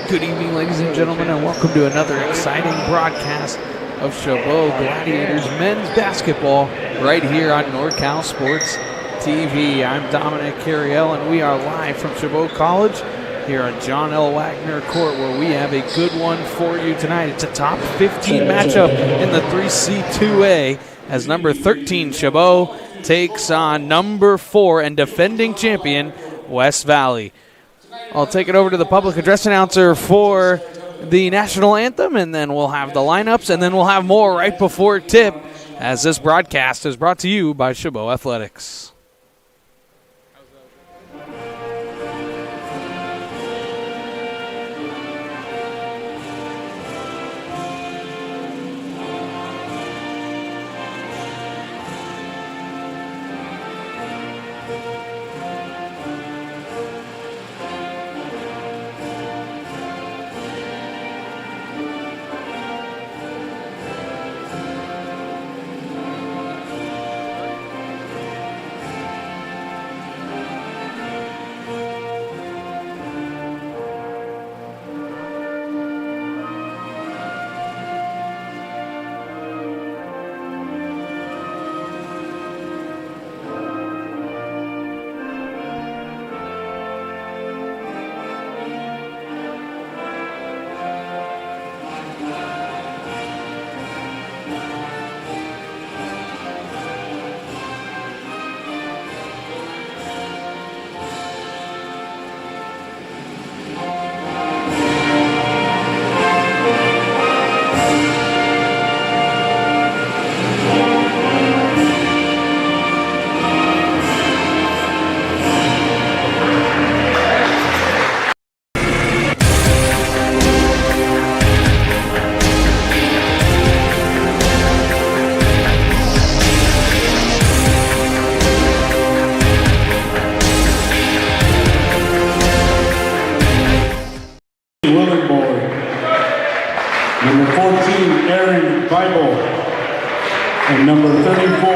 Good evening, ladies and gentlemen, and welcome to another exciting broadcast of Chabot Gladiators men's basketball right here on NorCal Sports TV. I'm Dominic Carriel, and we are live from Chabot College here on John L. Wagner Court, where we have a good one for you tonight. It's a top 15 matchup in the 3C2A as number 13 Chabot takes on number 4 and defending champion West Valley. I'll take it over to the public address announcer for the national anthem, and then we'll have the lineups, and then we'll have more right before tip, as this broadcast is brought to you by Chabot Athletics. And number 34,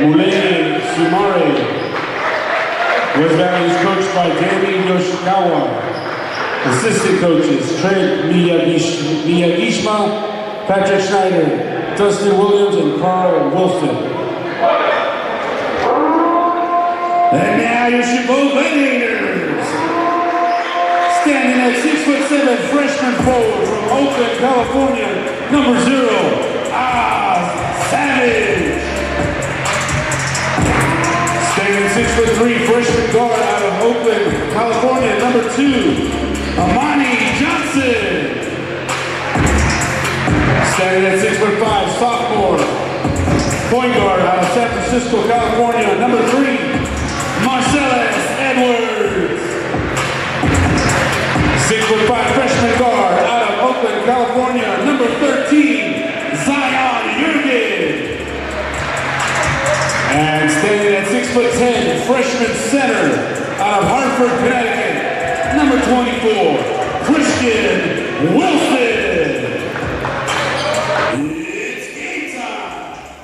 Mulene Sumare. West Valley is coached by Danny Yoshikawa. Assistant coaches, Trent Miyagishima, Patrick Schneider, Dustin Williams, and Carl Wilson. And now your Chabot Gladiators. Standing at 6'7", freshman forward from Oakland, California, number 0, Savage. Staying 6'5", 6'3" freshman guard out of Oakland, California, number 2, Amani Johnson. Standing at 6'5", sophomore, point guard out of San Francisco, California, number 3, Marcellus Edwards. 6'5" freshman guard out of Oakland, California, number 13, Zion Jurgen. And standing at 6'10", freshman center out of Hartford, Connecticut, number 24, Christian Wilson. It's game time.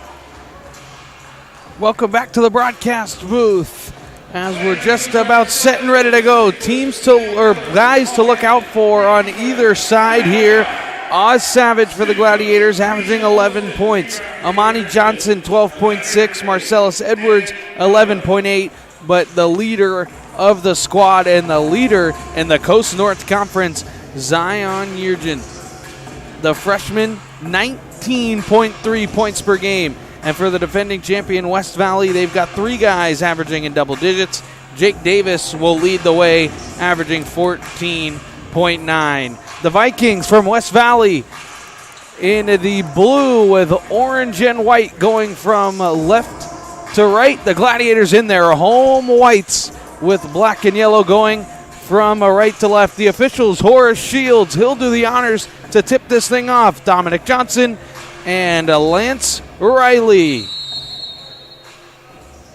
Welcome back to the broadcast booth. As we're just about set and ready to go, guys to look out for on either side here. Oz Savage for the Gladiators, averaging 11 points. Amani Johnson, 12.6. Marcellus Edwards, 11.8. But the leader of the squad and the leader in the Coast North Conference, Zion Jurgen. The freshman, 19.3 points per game. And for the defending champion West Valley, they've got 3 guys averaging in double digits. Jake Davis will lead the way, averaging 14.9. The Vikings from West Valley in the blue with orange and white going from left to right. The Gladiators in their home whites with black and yellow going from right to left. The officials, Horace Shields, he'll do the honors to tip this thing off. Dominic Johnson and Lance Riley.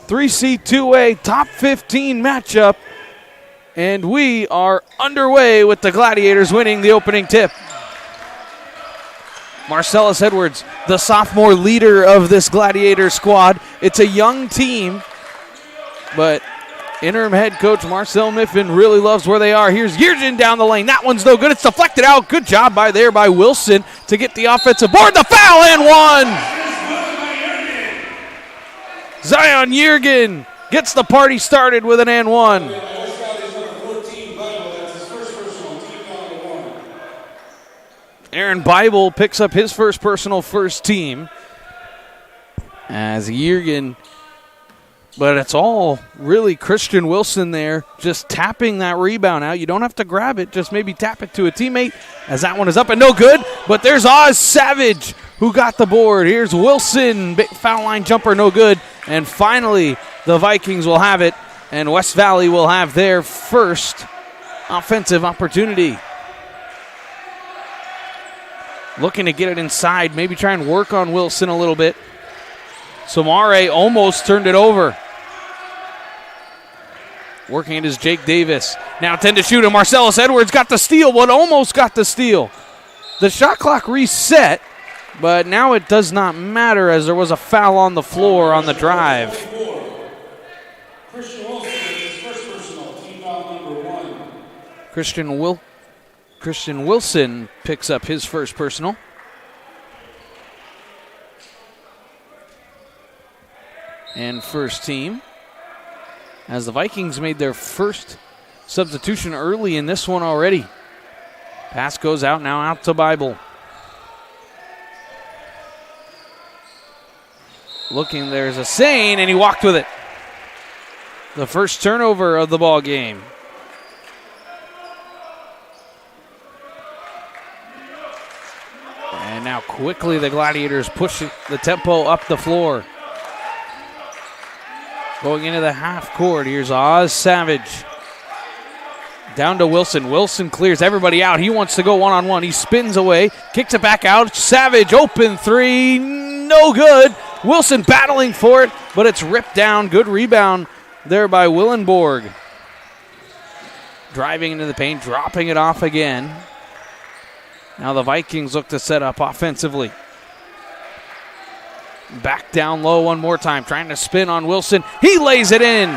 3C2A top 15 matchup. And we are underway with the Gladiators winning the opening tip. Marcellus Edwards, the sophomore leader of this Gladiator squad. It's a young team, but interim head coach Marcel Miffin really loves where they are. Here's Jurgen down the lane. That one's no good. It's deflected out. Good job by Wilson to get the offensive board. The foul and one. Zion Jurgen gets the party started with an and one. Aaron Bible picks up his first personal first team as Jurgen, but it's all really Christian Wilson there just tapping that rebound out. You don't have to grab it, just maybe tap it to a teammate as that one is up and no good, but there's Oz Savage who got the board. Here's Wilson, big foul line jumper, no good, and finally the Vikings will have it and West Valley will have their first offensive opportunity. Looking to get it inside, maybe try and work on Wilson a little bit. Somare almost turned it over. Working it is Jake Davis. Now 10 to shoot, and Marcellus Edwards got the steal, but almost got the steal. The shot clock reset, but now it does not matter as there was a foul on the floor on the drive. Christian Wilson with his first personal, team foul number 1. Christian Wilson picks up his first personal. And first team, as the Vikings made their first substitution early in this one already. Pass goes out, now out to Bible. Looking, there's a Sane, and he walked with it. The first turnover of the ball game. And now quickly the Gladiators push the tempo up the floor. Going into the half court, here's Oz Savage. Down to Wilson. Wilson clears everybody out. He wants to go one-on-one. He spins away, kicks it back out. Savage, open three, no good. Wilson battling for it, but it's ripped down. Good rebound there by Willenborg. Driving into the paint, dropping it off again. Now the Vikings look to set up offensively. Back down low one more time, trying to spin on Wilson. He lays it in.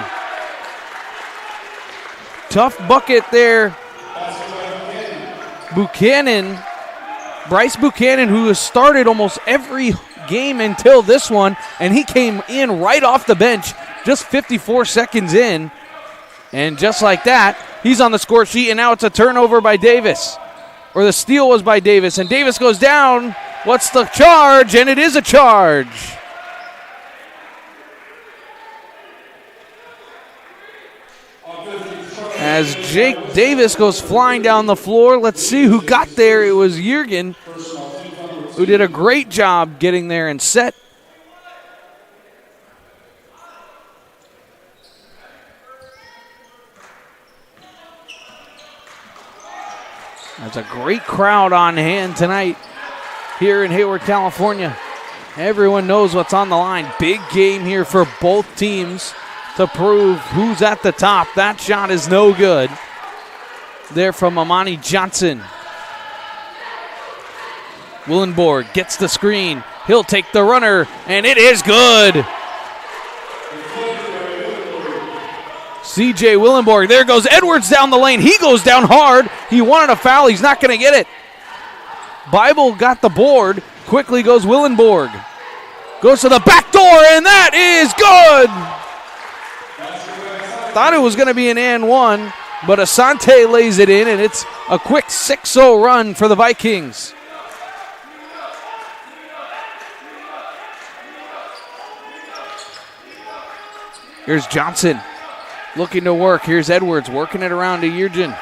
Tough bucket there. Bryce Buchanan, who has started almost every game until this one, and he came in right off the bench just 54 seconds in. And just like that, he's on the score sheet, and now it's a turnover by Davis. Or the steal was by Davis, and Davis goes down. What's the charge? And it is a charge. as Jake Davis goes flying down the floor. Let's see who got there. It was Jürgen, who did a great job getting there and set. There's a great crowd on hand tonight here in Hayward, California. Everyone knows what's on the line. Big game here for both teams to prove who's at the top. That shot is no good. There from Amani Johnson. Willenborg gets the screen. He'll take the runner, and it is good. C.J. Willenborg. There goes Edwards down the lane. He goes down hard. He wanted a foul. He's not going to get it. Bible got the board. Quickly goes Willenborg. Goes to the back door, and that is good. Thought it was going to be an and one, but Asante lays it in, and it's a quick 6-0 run for the Vikings. Here's Johnson looking to work. Here's Edwards working it around to Jürgen.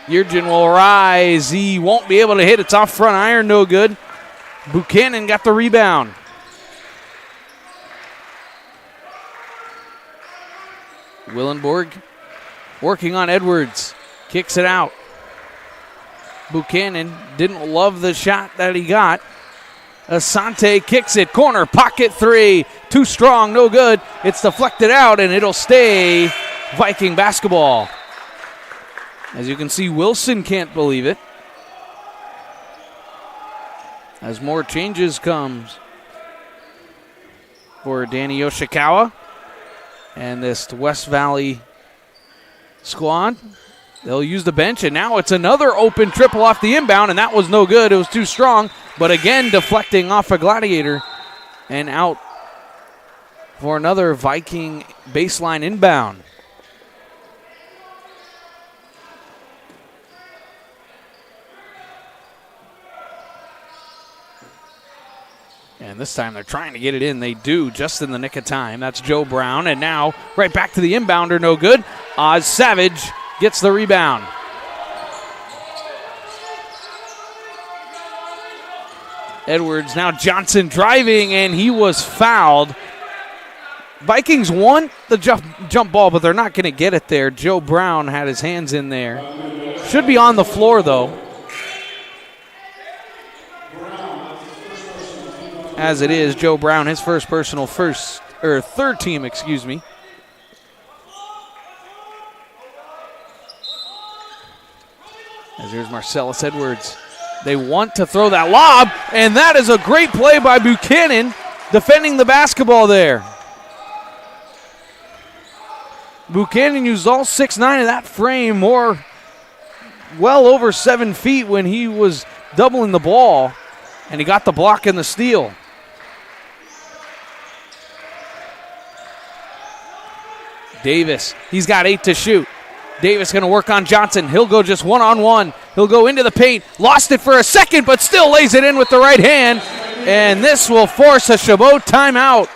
Jürgen will rise. He won't be able to hit. It's off front iron, no good. Buchanan got the rebound. Willenborg working on Edwards. Kicks it out. Buchanan didn't love the shot that he got. Asante kicks it. Corner, pocket three. Too strong, no good. It's deflected out, and it'll stay Viking basketball. As you can see, Wilson can't believe it. As more changes comes for Danny Yoshikawa and this West Valley squad. They'll use the bench, and now it's another open triple off the inbound, and that was no good. It was too strong, but again deflecting off a Gladiator and out for another Viking baseline inbound. And this time they're trying to get it in. They do, just in the nick of time. That's Joe Brown. And now right back to the inbounder, no good. Oz Savage gets the rebound. Edwards, now Johnson driving, and he was fouled. Vikings want the jump ball, but they're not going to get it there. Joe Brown had his hands in there. Should be on the floor, though. As it is, Joe Brown, his third team, excuse me. As here's Marcellus Edwards. They want to throw that lob, and that is a great play by Buchanan, defending the basketball there. Buchanan used all 6'9" of that frame, well over 7 feet when he was doubling the ball, and he got the block and the steal. Davis, he's got 8 to shoot. Davis going to work on Johnson. He'll go just one-on-one. He'll go into the paint. Lost it for a second, but still lays it in with the right hand. And this will force a Chabot timeout.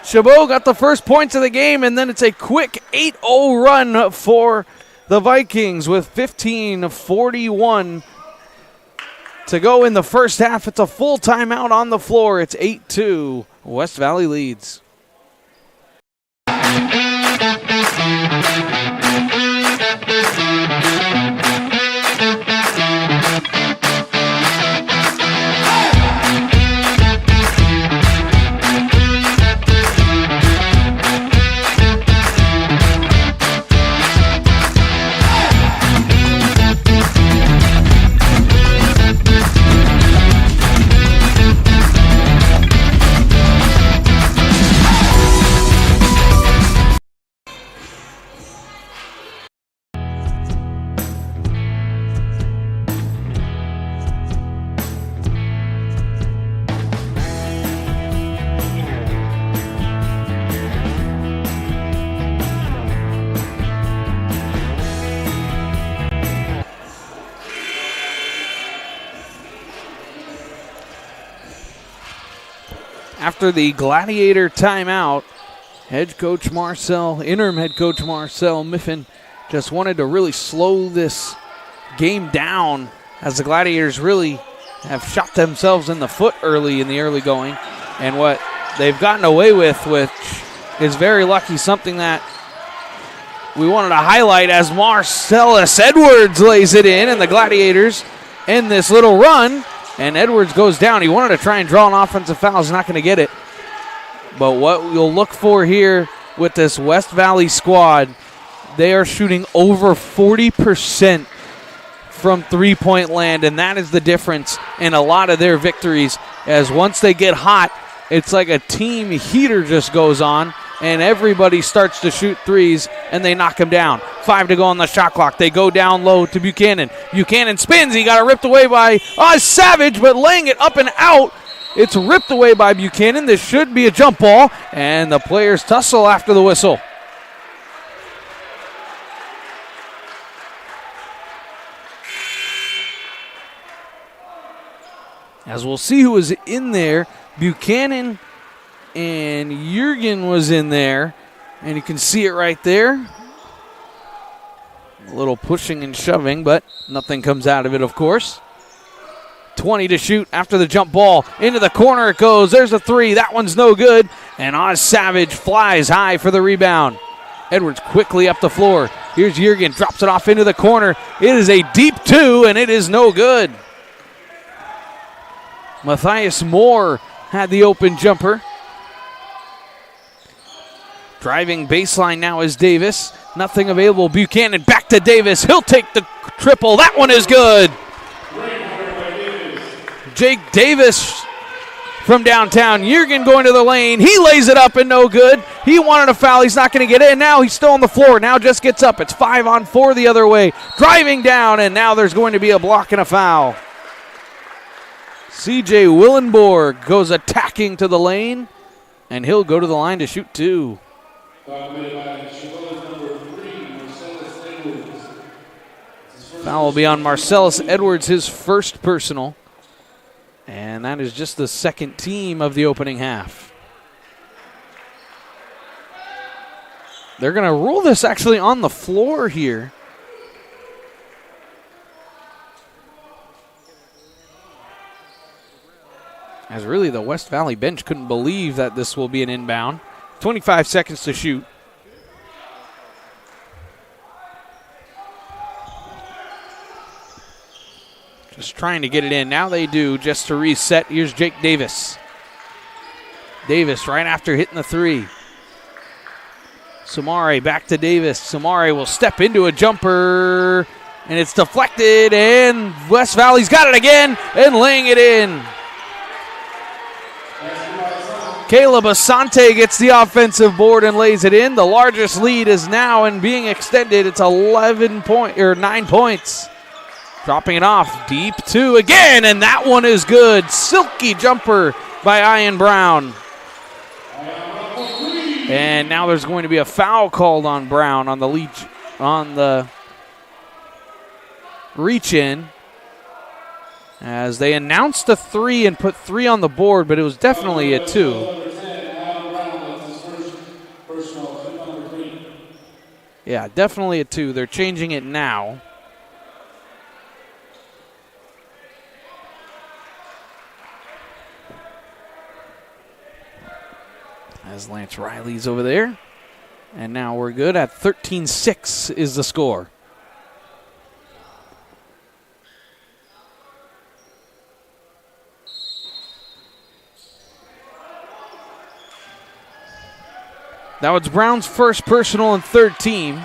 Chabot got the first points of the game, and then it's a quick 8-0 run for the Vikings with 15:41 to go in the first half. It's a full timeout on the floor. It's 8-2. West Valley leads. After the Gladiator timeout, interim head coach Marcel Miffin just wanted to really slow this game down as the Gladiators really have shot themselves in the foot early in the early going. And what they've gotten away with, which is very lucky, something that we wanted to highlight as Marcellus Edwards lays it in, and the Gladiators end this little run, and Edwards goes down. He wanted to try and draw an offensive foul. He's not going to get it. But what you'll look for here with this West Valley squad, they are shooting over 40% from three-point land, and that is the difference in a lot of their victories, as once they get hot, it's like a team heater just goes on, and everybody starts to shoot threes, and they knock them down. 5 to go on the shot clock. They go down low to Buchanan. Buchanan spins. He got it ripped away by Savage, but laying it up and out. It's ripped away by Buchanan. This should be a jump ball, and the players tussle after the whistle. As we'll see who was in there, Buchanan and Jurgen was in there, and you can see it right there. A little pushing and shoving, but nothing comes out of it, of course. 20 to shoot after the jump ball. Into the corner it goes. There's a three. That one's no good. And Oz Savage flies high for the rebound. Edwards quickly up the floor. Here's Jurgen. Drops it off into the corner. It is a deep two, and it is no good. Matthias Moore had the open jumper. Driving baseline now is Davis. Nothing available. Buchanan back to Davis. He'll take the triple. That one is good. Jake Davis from downtown. Jurgen going to the lane. He lays it up and no good. He wanted a foul. He's not going to get in. Now he's still on the floor. Now just gets up. It's 5-on-4 the other way. Driving down, and now there's going to be a block and a foul. CJ Willenborg goes attacking to the lane, and he'll go to the line to shoot two. Foul will be on Marcellus Edwards, his first personal. And that is just the second team of the opening half. They're going to rule this actually on the floor here. As really the West Valley bench couldn't believe that this will be an inbound. 25 seconds to shoot. Just trying to get it in. Now they do, just to reset. Here's Jake Davis. Davis right after hitting the three. Samari back to Davis. Samari will step into a jumper, and it's deflected, and West Valley's got it again and laying it in. Caleb Asante gets the offensive board and lays it in. The largest lead is now and being extended. It's 9 points. Dropping it off, deep two again, and that one is good. Silky jumper by Ian Brown. And now there's going to be a foul called on Brown on the reach in. As they announced a three and put 3 on the board, but it was definitely a 2. Yeah, definitely a 2. They're changing it now. As Lance Riley's over there. And now we're good at 13-6 is the score. That was Brown's first personal and third team.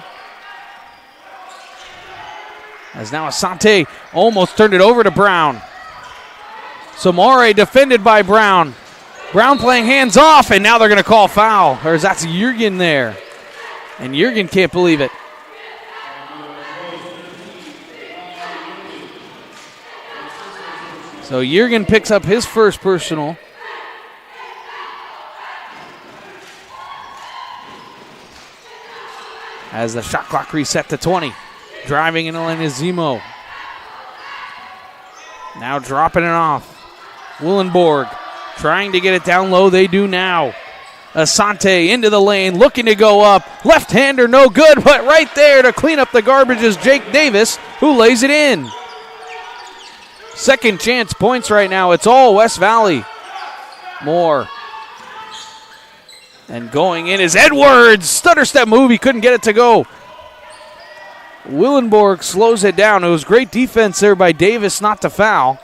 As now Asante almost turned it over to Brown. Samare defended by Brown. Brown playing hands off, and now they're going to call foul. Or that's Jurgen there. And Jurgen can't believe it. So Jurgen picks up his first personal. As the shot clock reset to 20. Driving in Elena Zemo. Now dropping it off. Willenborg trying to get it down low. They do now. Asante into the lane, looking to go up. Left-hander, no good, but right there to clean up the garbage is Jake Davis, who lays it in. Second chance points right now. It's all West Valley. Moore. And going in is Edwards. Stutter step move. He couldn't get it to go. Willenborg slows it down. It was great defense there by Davis not to foul.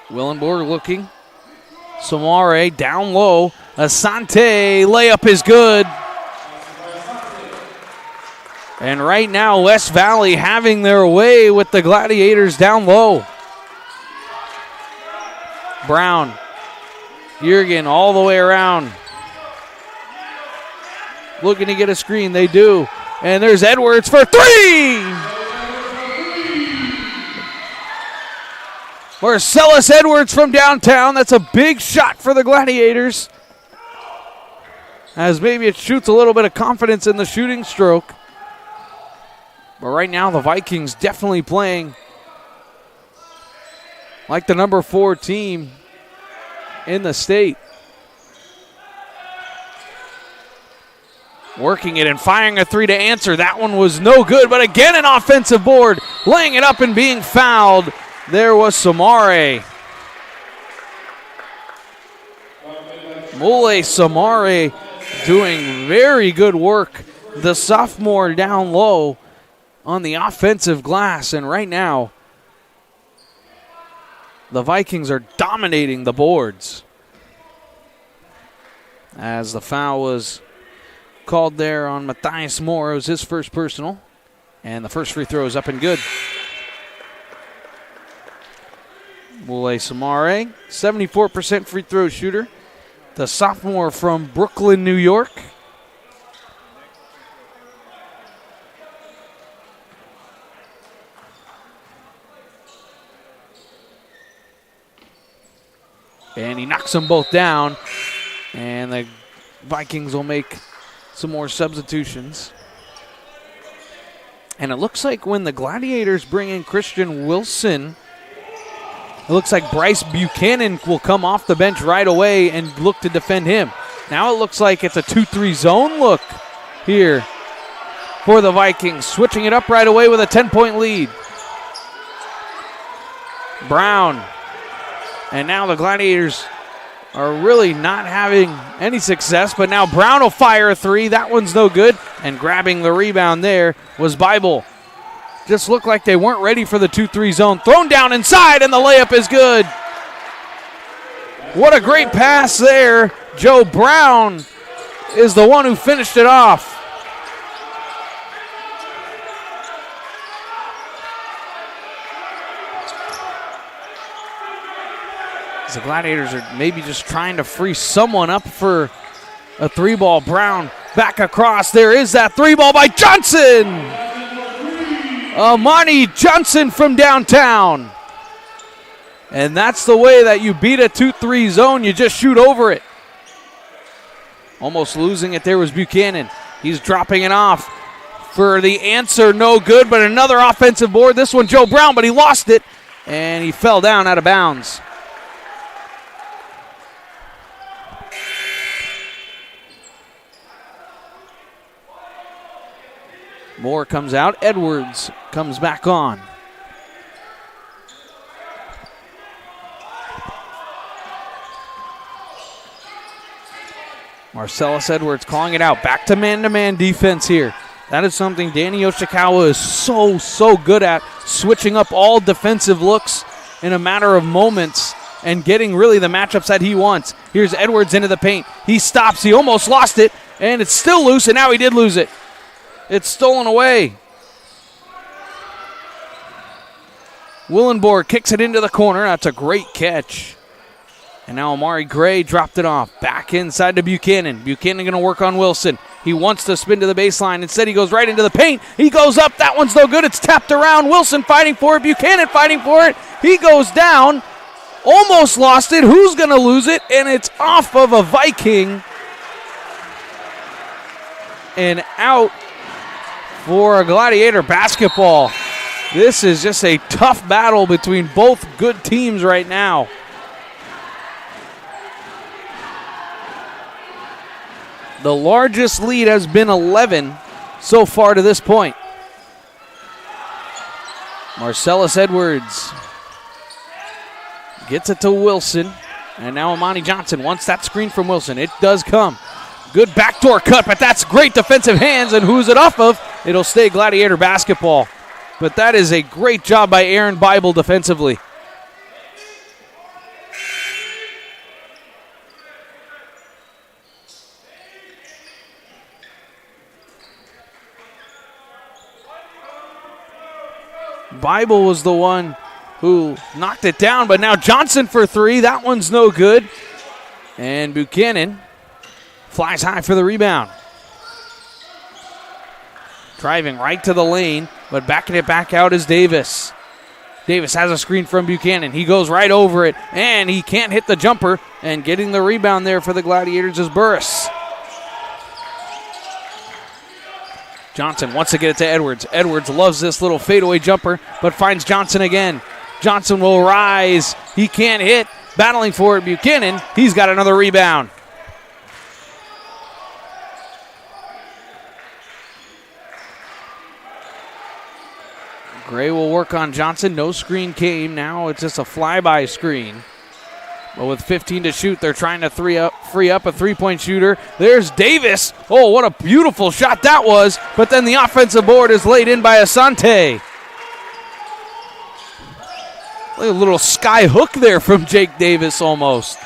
Willenborg looking. Samare down low. Asante. Layup is good. And right now, West Valley having their way with the Gladiators down low. Brown. Jurgen all the way around. Looking to get a screen. They do. And there's Edwards for three! Marcellus Edwards from downtown. That's a big shot for the Gladiators. As maybe it shoots a little bit of confidence in the shooting stroke. But right now, the Vikings definitely playing like the number 4 team in the state. Working it and firing a three to answer. That one was no good, but again an offensive board. Laying it up and being fouled. There was Samare. Mule Samare doing very good work. The sophomore down low on the offensive glass, and right now the Vikings are dominating the boards. As the foul was called there on Matthias Moore, it was his first personal, and the first free throw is up and good. Mule Samare, 74% free throw shooter, the sophomore from Brooklyn, New York. And he knocks them both down. And the Vikings will make some more substitutions. And it looks like when the Gladiators bring in Christian Wilson, it looks like Bryce Buchanan will come off the bench right away and look to defend him. Now it looks like it's a 2-3 zone look here for the Vikings. Switching it up right away with a 10-point lead. Brown. And now the Gladiators are really not having any success, but now Brown will fire a three. That one's no good. And grabbing the rebound there was Bible. Just looked like they weren't ready for the 2-3 zone. Thrown down inside, and the layup is good. What a great pass there. Joe Brown is the one who finished it off. The Gladiators are maybe just trying to free someone up for a three ball. Brown back across. There is that three ball by Johnson. Amani Johnson from downtown. And that's the way that you beat a 2-3 zone. You just shoot over it. Almost losing it there was Buchanan. He's dropping it off for the answer. No good, but another offensive board. This one Joe Brown, but he lost it. And he fell down out of bounds. Moore comes out. Edwards comes back on. Marcellus Edwards calling it out. Back to man-to-man defense here. That is something Danny Yoshikawa is so good at, switching up all defensive looks in a matter of moments and getting really the matchups that he wants. Here's Edwards into the paint. He stops. He almost lost it, and it's still loose, and now he did lose it. It's stolen away. Willenborg kicks it into the corner. That's a great catch. And now Amari Gray dropped it off. Back inside to Buchanan. Buchanan going to work on Wilson. He wants to spin to the baseline. Instead, he goes right into the paint. He goes up. That one's no good. It's tapped around. Wilson fighting for it. Buchanan fighting for it. He goes down. Almost lost it. Who's going to lose it? And it's off of a Viking. And out for a Gladiator basketball. This is just a tough battle between both good teams right now. The largest lead has been 11 so far to this point. Marcellus Edwards gets it to Wilson. And now Amani Johnson wants that screen from Wilson. It does come. Good backdoor cut, but that's great defensive hands. And who's it off of? It'll stay Gladiator basketball. But that is a great job by Aaron Bible defensively. Bible was the one who knocked it down, but now Johnson for three. That one's no good. And Buchanan flies high for the rebound. Driving right to the lane, but backing it back out is Davis. Davis has a screen from Buchanan. He goes right over it, and he can't hit the jumper. And getting the rebound there for the Gladiators is Burris. Johnson wants to get it to Edwards. Edwards loves this little fadeaway jumper, but finds Johnson again. Johnson will rise. He can't hit. Battling for it, Buchanan. He's got another rebound. Gray will work on Johnson. No screen came. Now it's just a flyby screen. But with 15 to shoot, they're trying to free up a three-point shooter. There's Davis. Oh, what a beautiful shot that was. But then the offensive board is laid in by Asante. A little sky hook there from Jake Davis almost.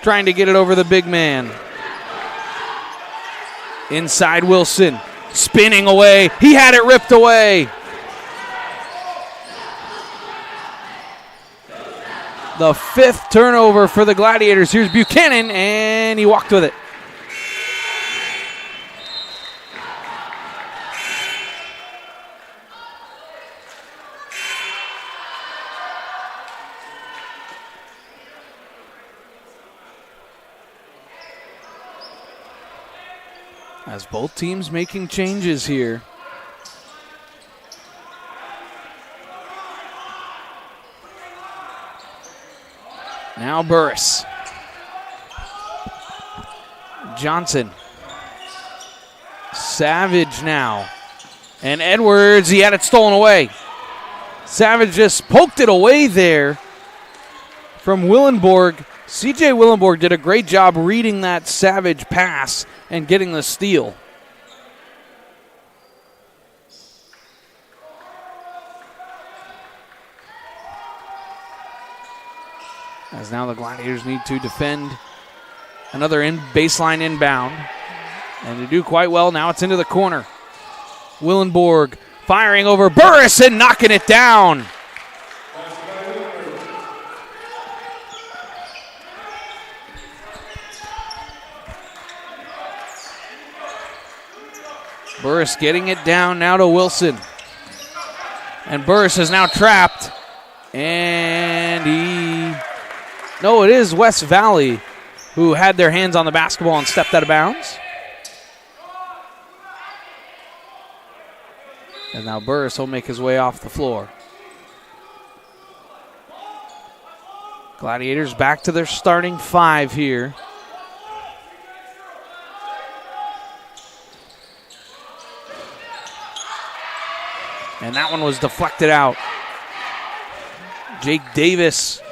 Trying to get it over the big man. Inside Wilson. Spinning away. He had it ripped away. The fifth turnover for the Gladiators. Here's Buchanan, and he walked with it. As both teams making changes here. Now Burris. Johnson. Savage now. And Edwards, he had it stolen away. Savage just poked it away there from Willenborg. CJ Willenborg did a great job reading that Savage pass and getting the steal. As now the Gladiators need to defend another baseline inbound. And they do quite well. Now it's into the corner. Willenborg firing over Burris and knocking it down. Burris getting it down now to Wilson. And Burris is now trapped. And no, it is West Valley who had their hands on the basketball and stepped out of bounds. And now Burris will make his way off the floor. Gladiators back to their starting five here. And that one was deflected out. Jake Davis.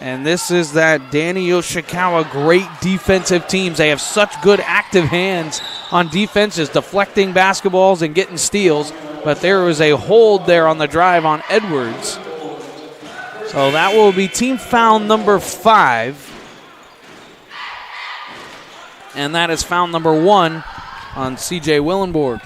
And this is that Danny Yoshikawa great defensive teams. They have such good active hands on defenses, deflecting basketballs and getting steals. But there was a hold there on the drive on Edwards. So that will be team foul number 5. And that is foul number 1 on CJ Willenborg.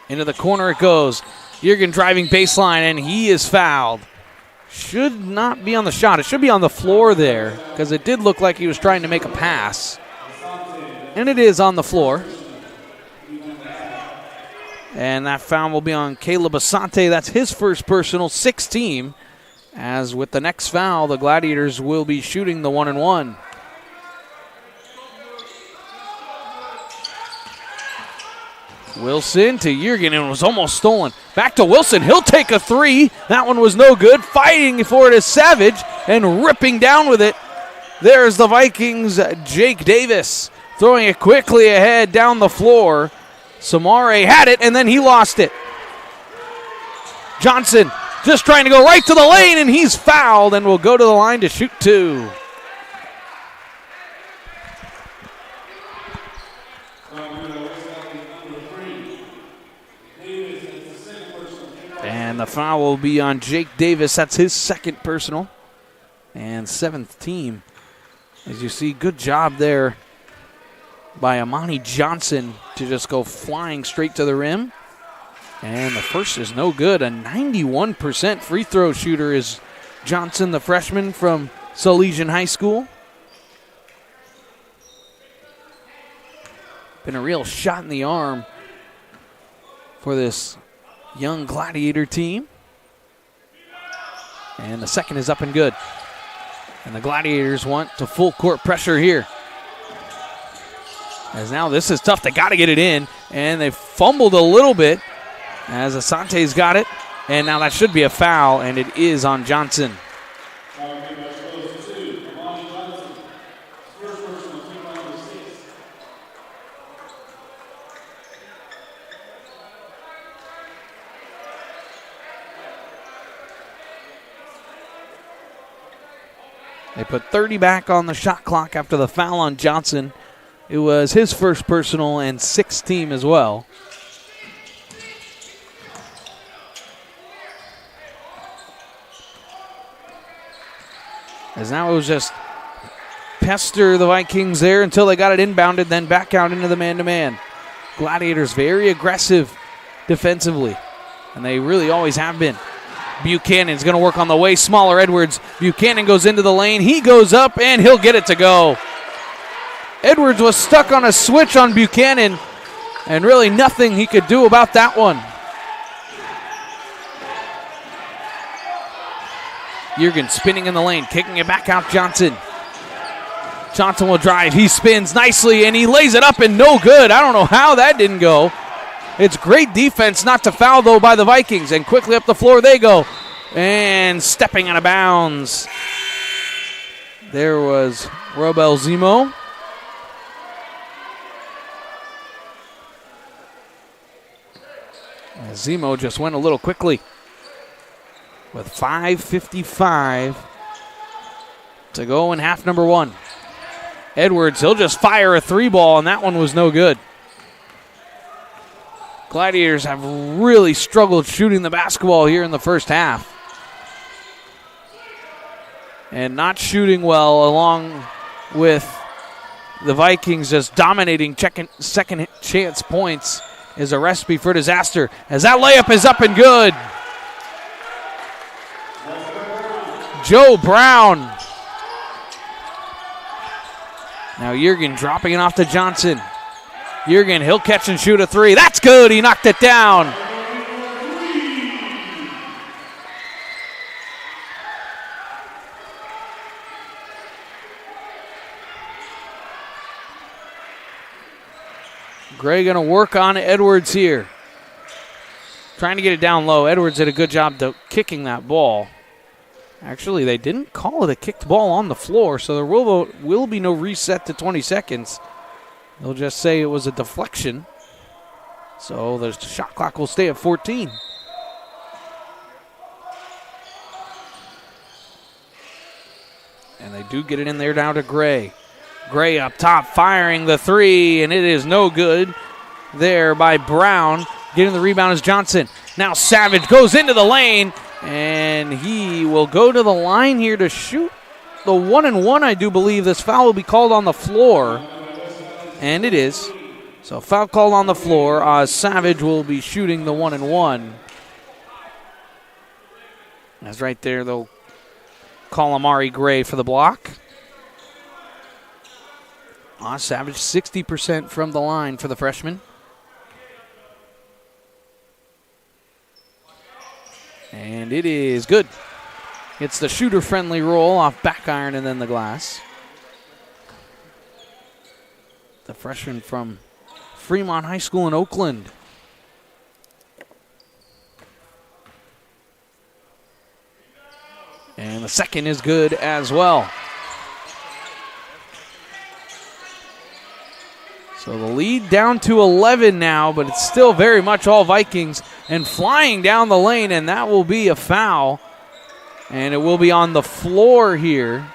Into the corner it goes. Jürgen driving baseline, and he is fouled. Should not be on the shot. It should be on the floor there because it did look like he was trying to make a pass. And it is on the floor. And that foul will be on Caleb Asante. That's his first personal, 6th team. As with the next foul, the Gladiators will be shooting the 1-and-1. Wilson to Jürgen, and it was almost stolen. Back to Wilson. He'll take a 3. That one was no good. Fighting for it is Savage and ripping down with it. There's the Vikings' Jake Davis throwing it quickly ahead down the floor. Samare had it, and then he lost it. Johnson just trying to go right to the lane, and he's fouled and will go to the line to shoot two. And the foul will be on Jake Davis. That's his second personal and seventh team. As you see, good job there by Amani Johnson to just go flying straight to the rim. And the first is no good. A 91% free throw shooter is Johnson, the freshman from Salesian High School. Been a real shot in the arm for this young Gladiator team. And the second is up and good. And the Gladiators want to full court pressure here. As now this is tough. They got to get it in. And they fumbled a little bit as Asante's got it. And now that should be a foul, and it is on Johnson. They put 30 back on the shot clock after the foul on Johnson. It was his first personal and sixth team as well. As now it was just pester the Vikings there until they got it inbounded, then back out into the man-to-man. Gladiators very aggressive defensively, and they really always have been. Buchanan's going to work on the way smaller Edwards. Buchanan goes into the lane. He goes up, and he'll get it to go. Edwards was stuck on a switch on Buchanan, and really nothing he could do about that one. Juergen spinning in the lane, kicking it back out Johnson. Johnson will drive. He spins nicely, and he lays it up, and no good. I don't know how that didn't go. It's great defense not to foul, though, by the Vikings. And quickly up the floor they go. And stepping out of bounds. There was Robel Zemo. Zemo just went a little quickly. With 5:55 to go in half number one. Edwards, he'll just fire a three ball, and that one was no good. Gladiators have really struggled shooting the basketball here in the first half. And not shooting well, along with the Vikings just dominating second chance points, is a recipe for disaster. As that layup is up and good. Joe Brown. Now Juergen dropping it off to Johnson. Juergen, he'll catch and shoot a three. That's good. He knocked it down. Gray going to work on Edwards here. Trying to get it down low. Edwards did a good job kicking that ball. Actually, they didn't call it a kicked ball on the floor, so there will be no reset to 20 seconds. They'll just say it was a deflection. So the shot clock will stay at 14. And they do get it in there down to Gray. Gray up top firing the three, and it is no good there by Brown. Getting the rebound is Johnson. Now Savage goes into the lane, and he will go to the line here to shoot the 1-and-1, I do believe. This foul will be called on the floor. And it is. So foul called on the floor. Savage will be shooting the 1-and-1. That's right there. They'll call Amari Gray for the block. Savage 60% from the line for the freshman. And it is good. It's the shooter-friendly roll off back iron and then the glass. The freshman from Fremont High School in Oakland. And the second is good as well. So the lead down to 11 now, but it's still very much all Vikings. And flying down the lane, and that will be a foul. And it will be on the floor here.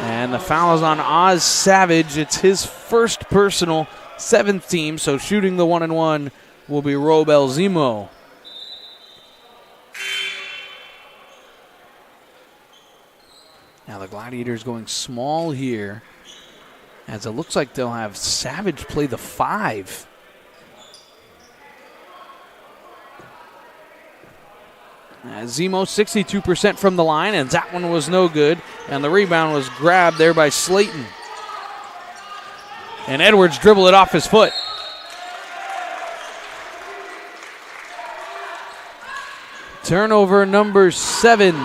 And the foul is on Oz Savage. It's his first personal, 7th team. So shooting the 1-and-1 will be Robel Zemo. Now the Gladiators going small here, as it looks like they'll have Savage play the 5. Zemo 62% from the line, and that one was no good. And the rebound was grabbed there by Slayton. And Edwards dribbled it off his foot. Turnover number 7.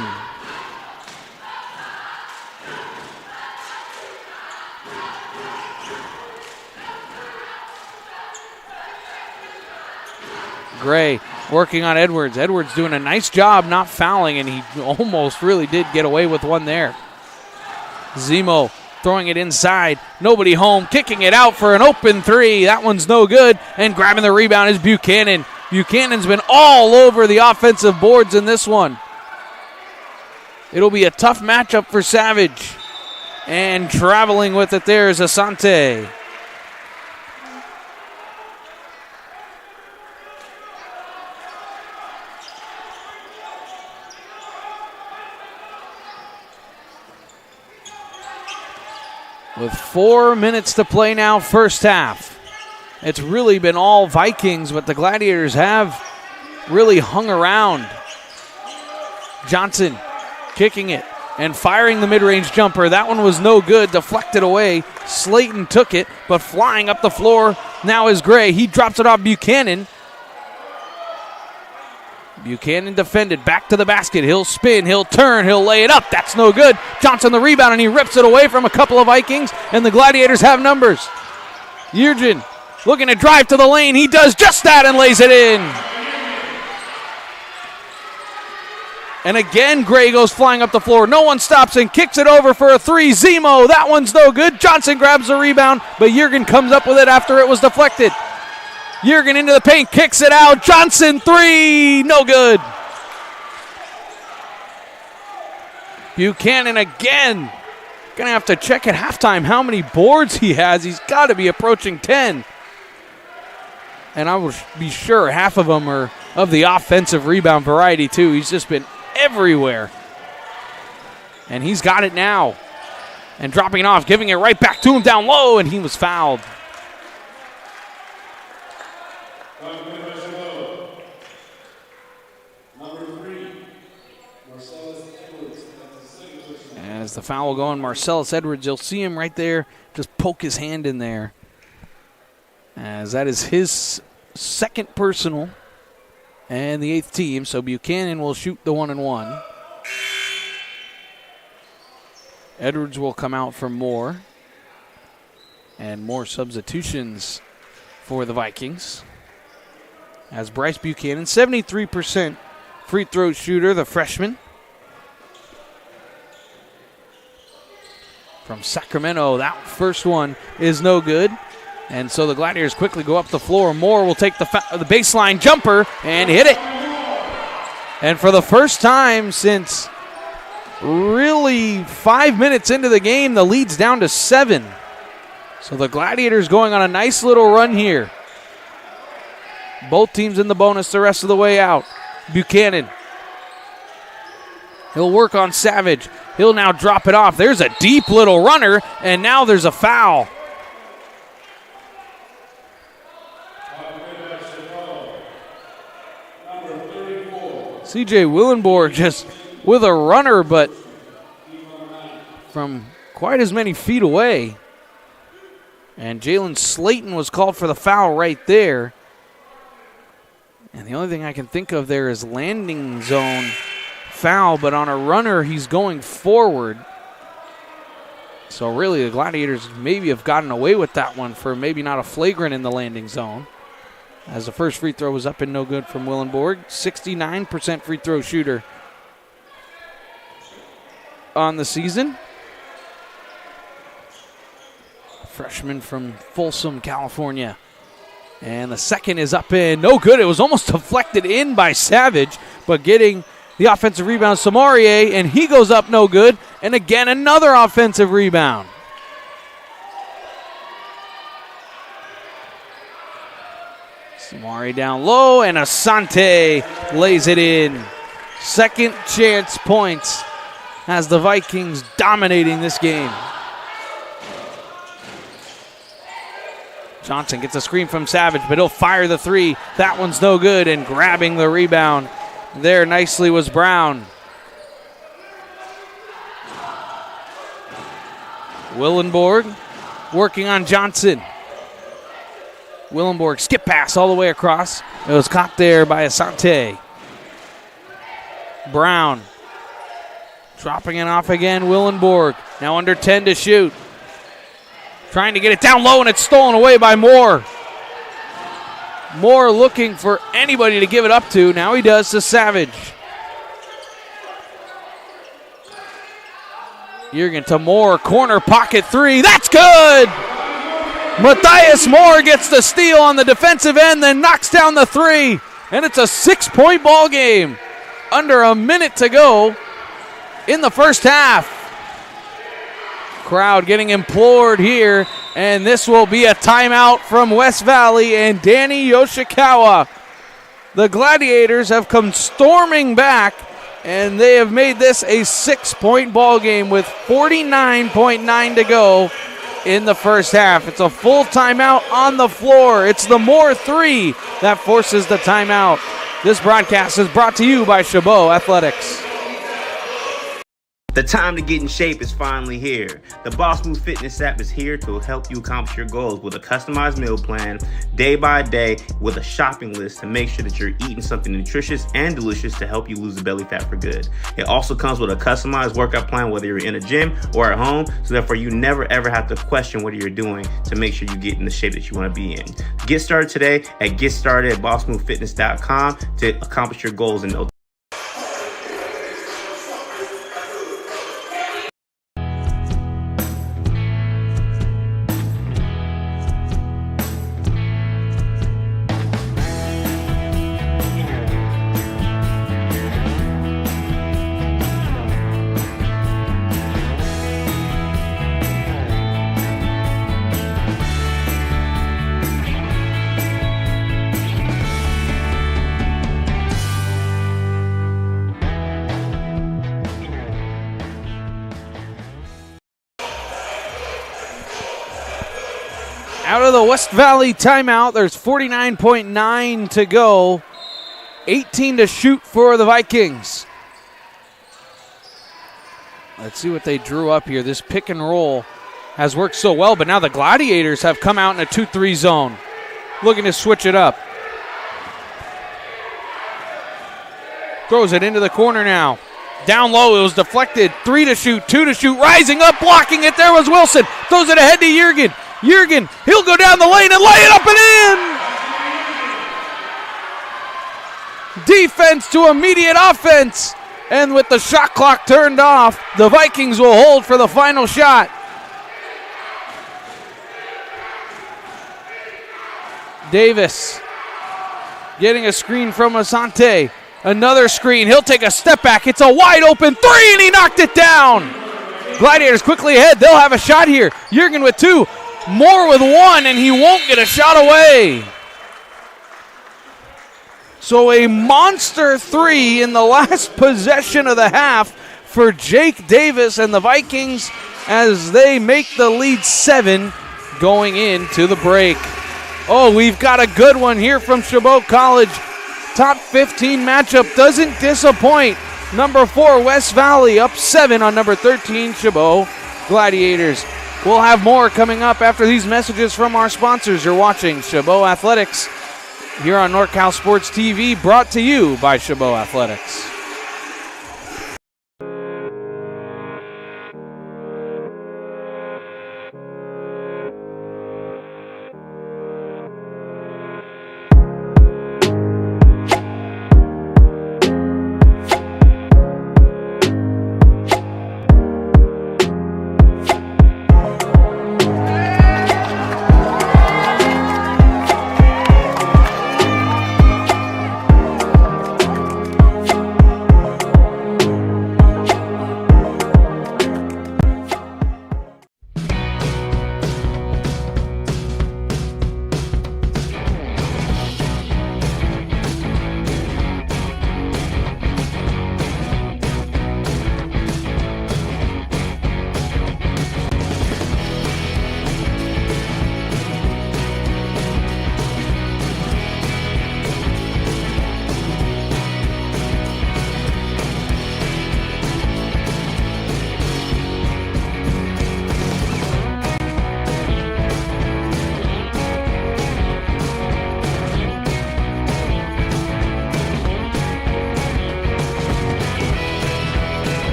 Gray working on Edwards. Edwards doing a nice job not fouling, and he almost really did get away with one there. Zemo throwing it inside. Nobody home. Kicking it out for an open 3. That one's no good. And grabbing the rebound is Buchanan. Buchanan's been all over the offensive boards in this one. It'll be a tough matchup for Savage. And traveling with it there is Asante. With 4 minutes to play now, first half. It's really been all Vikings, but the Gladiators have really hung around. Johnson kicking it and firing the mid-range jumper. That one was no good, deflected away. Slayton took it, but flying up the floor now is Gray. He drops it off Buchanan. Buchanan defended, back to the basket. He'll spin, he'll turn, he'll lay it up. That's no good. Johnson the rebound, and he rips it away from a couple of Vikings, and the Gladiators have numbers. Yurgen looking to drive to the lane. He does just that and lays it in. And again, Gray goes flying up the floor. No one stops and kicks it over for a 3. Zemo, that one's no good. Johnson grabs the rebound, but Yurgen comes up with it after it was deflected. Yurgen into the paint, kicks it out. Johnson 3, no good. Buchanan again. Gonna have to check at halftime how many boards he has. He's got to be approaching 10. And I will be sure half of them are of the offensive rebound variety too. He's just been everywhere. And he's got it now. And dropping it off, giving it right back to him down low, and he was fouled. As the foul will go on Marcellus Edwards, you'll see him right there just poke his hand in there, as that is his second personal and the 8th team. So Buchanan will shoot the 1-and-1. Edwards will come out for more, and more substitutions for the Vikings. As Bryce Buchanan, 73% free throw shooter, the freshman from Sacramento. That first one is no good. And so the Gladiators quickly go up the floor. Moore will take the baseline jumper and hit it. And for the first time since really 5 minutes into the game, the lead's down to 7. So the Gladiators going on a nice little run here. Both teams in the bonus the rest of the way out. Buchanan. He'll work on Savage. He'll now drop it off. There's a deep little runner, and now there's a foul. CJ Willenborg just with a runner, but from quite as many feet away. And Jalen Slayton was called for the foul right there. And the only thing I can think of there is landing zone foul, but on a runner, he's going forward. So really, the Gladiators maybe have gotten away with that one for maybe not a flagrant in the landing zone, as the first free throw was up and no good from Willenborg. 69% free throw shooter. on the season. Freshman from Folsom, California. And the second is up in, no good. It was almost deflected in by Savage, but getting the offensive rebound, Samarie, and he goes up no good. And again, another offensive rebound. Samarie down low, and Asante lays it in. Second chance points as the Vikings dominating this game. Johnson gets a screen from Savage, but he'll fire the three. That one's no good, and grabbing the rebound there nicely was Brown. Willenborg working on Johnson. Willenborg skip pass all the way across. It was caught there by Asante. Brown dropping it off again. Willenborg now under 10 to shoot. Trying to get it down low, and it's stolen away by Moore. Moore looking for anybody to give it up to. Now he does to Savage. Juergen to Moore, corner pocket three. That's good! Matthias Moore gets the steal on the defensive end, then knocks down the three. And it's a 6-point ball game. Under a minute to go in the first half. Crowd getting implored here, and this will be a timeout from West Valley and Danny Yoshikawa. The Gladiators have come storming back, and they have made this a 6-point ball game with 49.9 to go in the first half. It's a full timeout on the floor. It's the Moore three that forces the timeout. This broadcast is brought to you by Chabot Athletics. The time to get in shape is finally here. The Boss Move Fitness app is here to help you accomplish your goals with a customized meal plan, day by day, with a shopping list to make sure that you're eating something nutritious and delicious to help you lose the belly fat for good. It also comes with a customized workout plan, whether you're in a gym or at home, so therefore you never ever have to question what you're doing to make sure you get in the shape that you want to be in. Get started today at GetStartedAtBossMoveFitness.com to accomplish your goals in no time. Out of the West Valley timeout, there's 49.9 to go. 18 to shoot for the Vikings. Let's see what they drew up here. This pick and roll has worked so well, but now the Gladiators have come out in a 2-3 zone, looking to switch it up. Throws it into the corner now. Down low, it was deflected. 3 to shoot, 2 to shoot, rising up, blocking it. There was Wilson. Throws it ahead to Juergen. Juergen, he'll go down the lane and lay it up and in! Defense to immediate offense. And with the shot clock turned off, the Vikings will hold for the final shot. Davis getting a screen from Asante. Another screen. He'll take a step back. It's a wide open three, and he knocked it down. Gladiators quickly ahead. They'll have a shot here. Juergen with two. Moore with one, and he won't get a shot away. So a monster three in the last possession of the half for Jake Davis and the Vikings as they make the lead 7 going into the break. Oh, we've got a good one here from Chabot College. Top 15 matchup doesn't disappoint. Number 4, West Valley, up 7 on number 13, Chabot Gladiators. We'll have more coming up after these messages from our sponsors. You're watching Chabot Athletics here on NorCal Sports TV, brought to you by Chabot Athletics.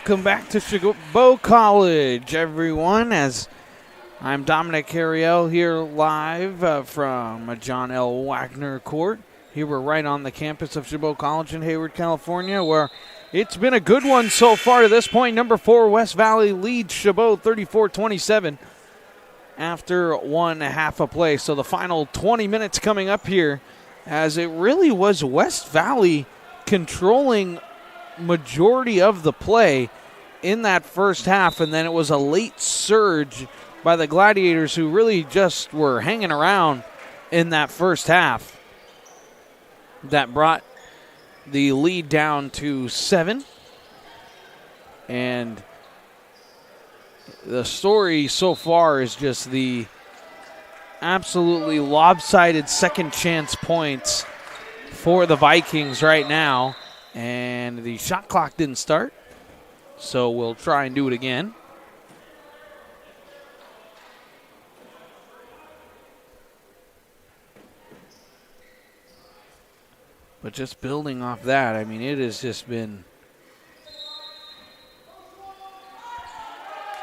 welcome back to Chabot College, everyone, as I'm Dominic Carriel here live from John L. Wagner Court. Here we're right on the campus of Chabot College in Hayward, California, where it's been a good one so far to this point. Number 4, West Valley leads Chabot 34-27 after 1.5 of play. So the final 20 minutes coming up here, as it really was West Valley controlling majority of the play in that first half, and then it was a late surge by the Gladiators, who really just were hanging around in that first half, that brought the lead down to 7. And the story so far is just the absolutely lopsided second chance points for the Vikings right now. And the shot clock didn't start, so we'll try and do it again. But just building off that, I mean, it has just been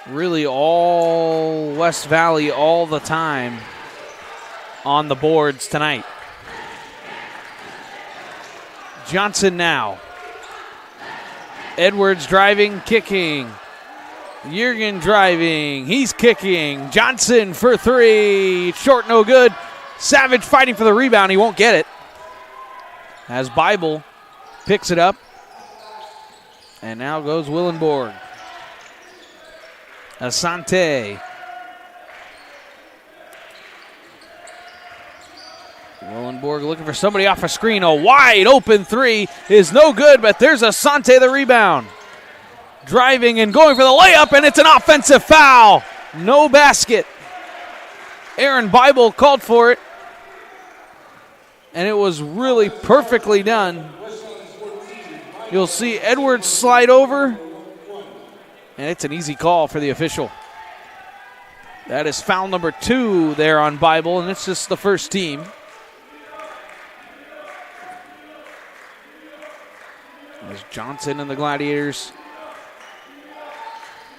really all West Valley all the time on the boards tonight. Johnson now. Edwards driving, kicking. Juergen driving, he's kicking. Johnson for 3, short, no good. Savage fighting for the rebound, he won't get it. As Bible picks it up. And now goes Willenborg. Asante. Willenborg looking for somebody off a screen. A wide open 3 is no good, but there's Asante the rebound. Driving and going for the layup, and it's an offensive foul. No basket. Aaron Bible called for it, and it was really perfectly done. You'll see Edwards slide over, and it's an easy call for the official. That is foul number 2 there on Bible, and it's just the first team. As Johnson and the Gladiators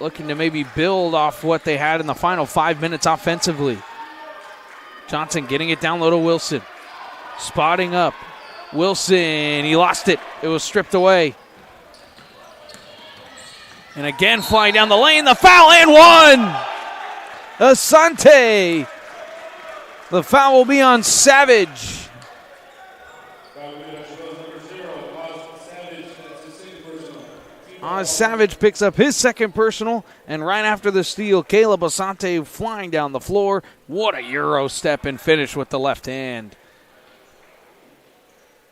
looking to maybe build off what they had in the final 5 minutes offensively. Johnson getting it down low to Wilson. Spotting up. Wilson, he lost it. It was stripped away. And again flying down the lane, the foul and 1! Asante. The foul will be on Savage. Savage picks up his second personal, and right after the steal, Caleb Asante flying down the floor. What a Euro step and finish with the left hand.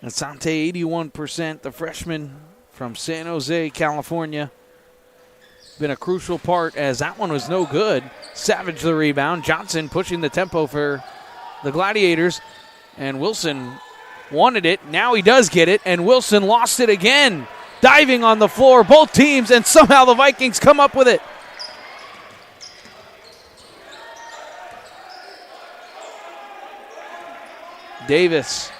Asante, 81%, the freshman from San Jose, California. Been a crucial part, as that one was no good. Savage the rebound. Johnson pushing the tempo for the Gladiators, and Wilson wanted it. Now he does get it, and Wilson lost it again. Diving on the floor, both teams, and somehow the Vikings come up with it. Davis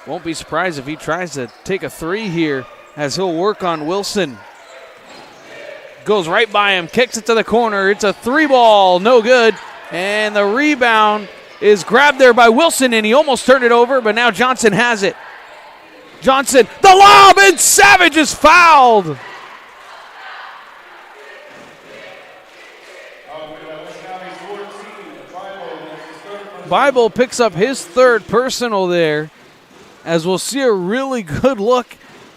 won't be surprised if he tries to take a 3 here, as he'll work on Wilson. Goes right by him, kicks it to the corner. It's a 3-ball, no good. And the rebound is grabbed there by Wilson, and he almost turned it over, but now Johnson has it. Johnson, the lob, and Savage is fouled. Bible picks up his third personal there, as we'll see a really good look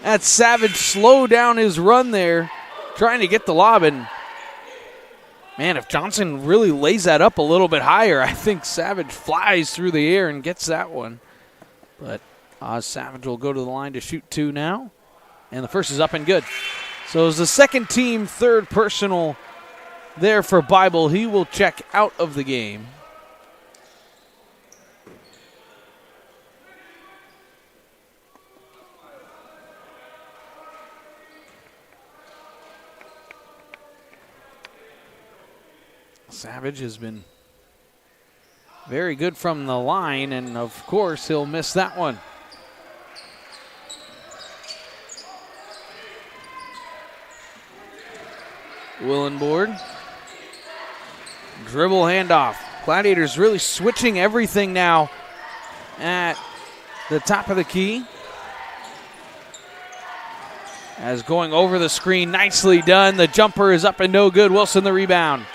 at Savage slow down his run there, trying to get the lob. And man, if Johnson really lays that up a little bit higher, I think Savage flies through the air and gets that one. But Savage will go to the line to shoot 2 now. And the first is up and good. So it's the second team third personal there for Bible. He will check out of the game. Savage has been very good from the line, and of course he'll miss that one. Willenborg. Dribble handoff. Gladiators really switching everything now at the top of the key. As going over the screen, nicely done. The jumper is up and no good. Wilson the rebound.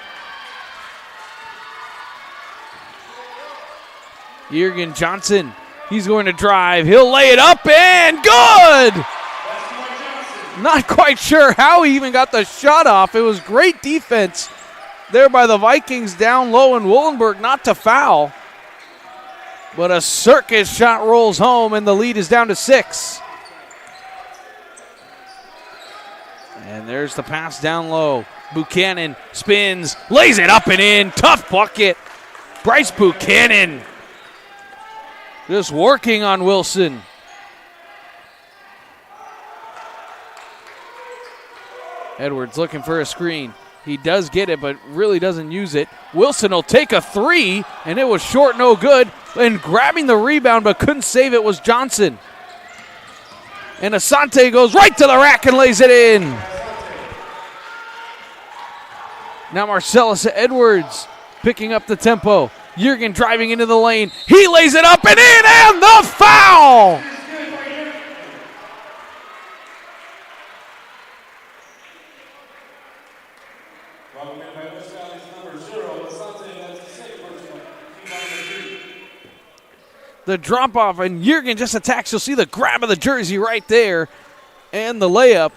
Jürgen Johnson, he's going to drive. He'll lay it up and good! Not quite sure how he even got the shot off. It was great defense there by the Vikings down low, and Willenberg not to foul. But a circus shot rolls home, and the lead is down to 6. And there's the pass down low. Buchanan spins, lays it up and in. Tough bucket. Bryce Buchanan just working on Wilson. Edwards looking for a screen. He does get it, but really doesn't use it. Wilson will take a 3, and it was short, no good. And grabbing the rebound, but couldn't save it, was Johnson. And Asante goes right to the rack and lays it in. Now Marcellus Edwards picking up the tempo. Jürgen driving into the lane. He lays it up and in, and the foul! The drop off, and Jürgen just attacks. You'll see the grab of the jersey right there and the layup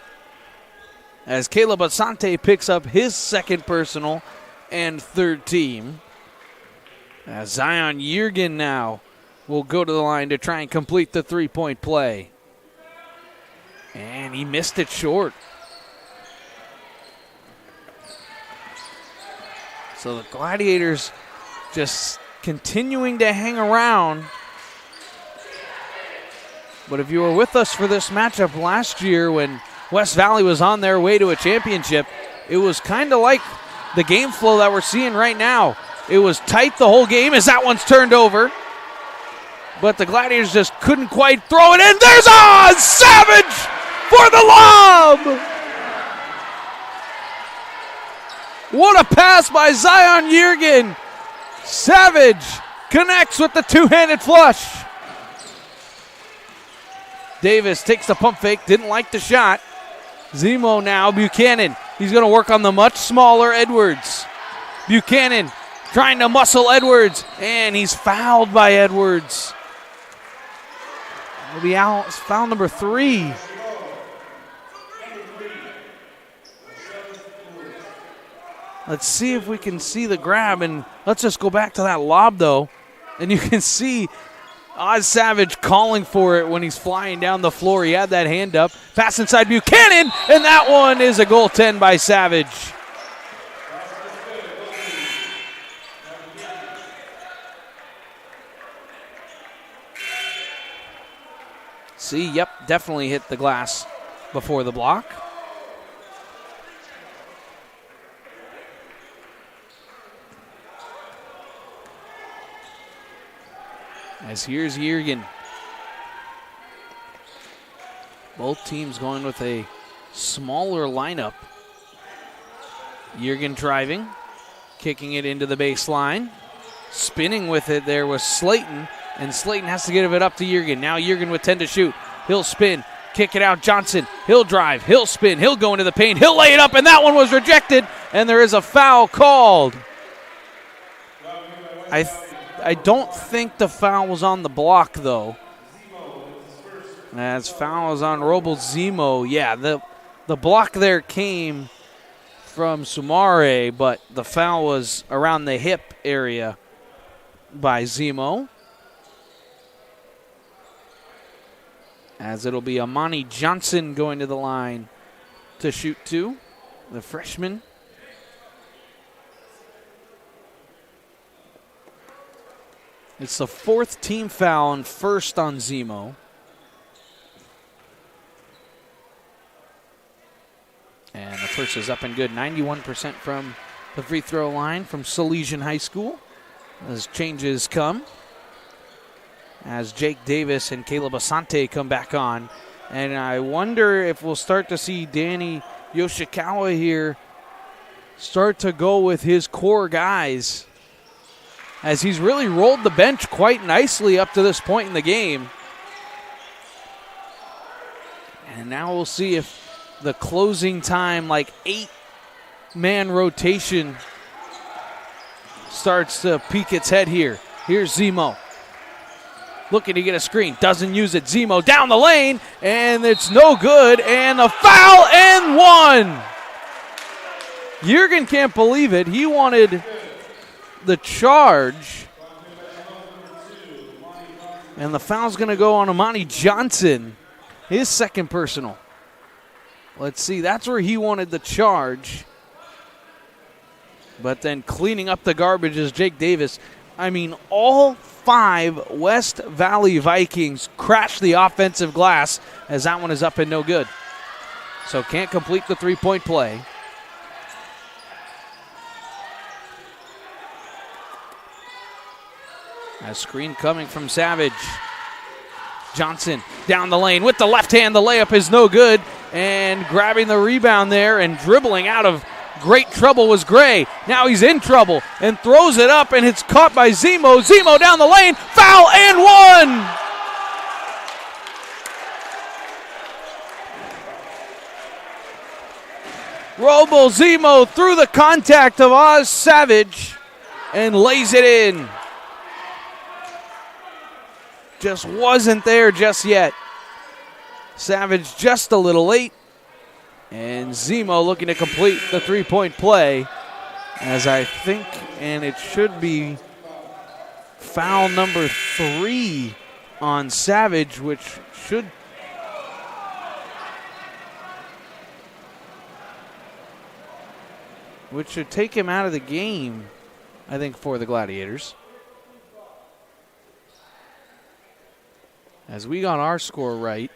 as Caleb Asante picks up his second personal and third team. As Zion Jürgen now will go to the line to try and complete the three-point play. And he missed it short. So the Gladiators just continuing to hang around. But if you were with us for this matchup last year when West Valley was on their way to a championship, it was kind of like the game flow that we're seeing right now. It was tight the whole game as that one's turned over. But the Gladiators just couldn't quite throw it in. There's Oz Savage for the lob! What a pass by Zion Jürgen. Savage connects with the two-handed flush. Davis takes the pump fake, didn't like the shot. Zemo now, Buchanan. He's going to work on the much smaller Edwards. Buchanan trying to muscle Edwards, and he's fouled by Edwards. It'll be out, foul number 3. Let's see if we can see the grab, and let's just go back to that lob, though. And you can see Oz Savage calling for it when he's flying down the floor. He had that hand up. Pass inside Buchanan, and that one is a goaltend by Savage. See, yep, definitely hit the glass before the block. As here's Jürgen. Both teams going with a smaller lineup. Jürgen driving, kicking it into the baseline. Spinning with it there was Slayton, and Slayton has to give it up to Jürgen. Now Jürgen with 10 to shoot. He'll spin, kick it out. Johnson, he'll drive, he'll spin, he'll go into the paint, he'll lay it up, and that one was rejected, and there is a foul called. I don't think the foul was on the block, though. As foul is on Robles Zemo. Yeah, the block there came from Sumare, but the foul was around the hip area by Zemo. As it'll be Amani Johnson going to the line to shoot 2, the freshman. It's the 4th team foul and first on Zemo. And the first is up and good. 91% from the free throw line from Salesian High School. As changes come. As Jake Davis and Caleb Asante come back on. And I wonder if we'll start to see Danny Yoshikawa here start to go with his core guys, as he's really rolled the bench quite nicely up to this point in the game. And now we'll see if the closing time, like 8-man rotation, starts to peek its head here. Here's Zemo. Looking to get a screen. Doesn't use it. Zemo down the lane, and it's no good. And a foul and one. Jurgen can't believe it. He wanted the charge. And the foul's going to go on Amani Johnson, his second personal. Let's see, that's where he wanted the charge. But then cleaning up the garbage is Jake Davis. I mean, all 5 West Valley Vikings crash the offensive glass, as that one is up and no good. So can't complete the three-point play. A screen coming from Savage. Johnson down the lane with the left hand. The layup is no good. And grabbing the rebound there and dribbling out of great trouble was Gray. Now he's in trouble and throws it up, and it's caught by Zemo. Zemo down the lane. Foul and one. Robo Zemo through the contact of Oz Savage and lays it in. Just wasn't there just yet. Savage just a little late. And Zemo looking to complete the three-point play, as I think, and it should be foul number 3 on Savage, which should take him out of the game, I think, for the Gladiators. As we got our score right.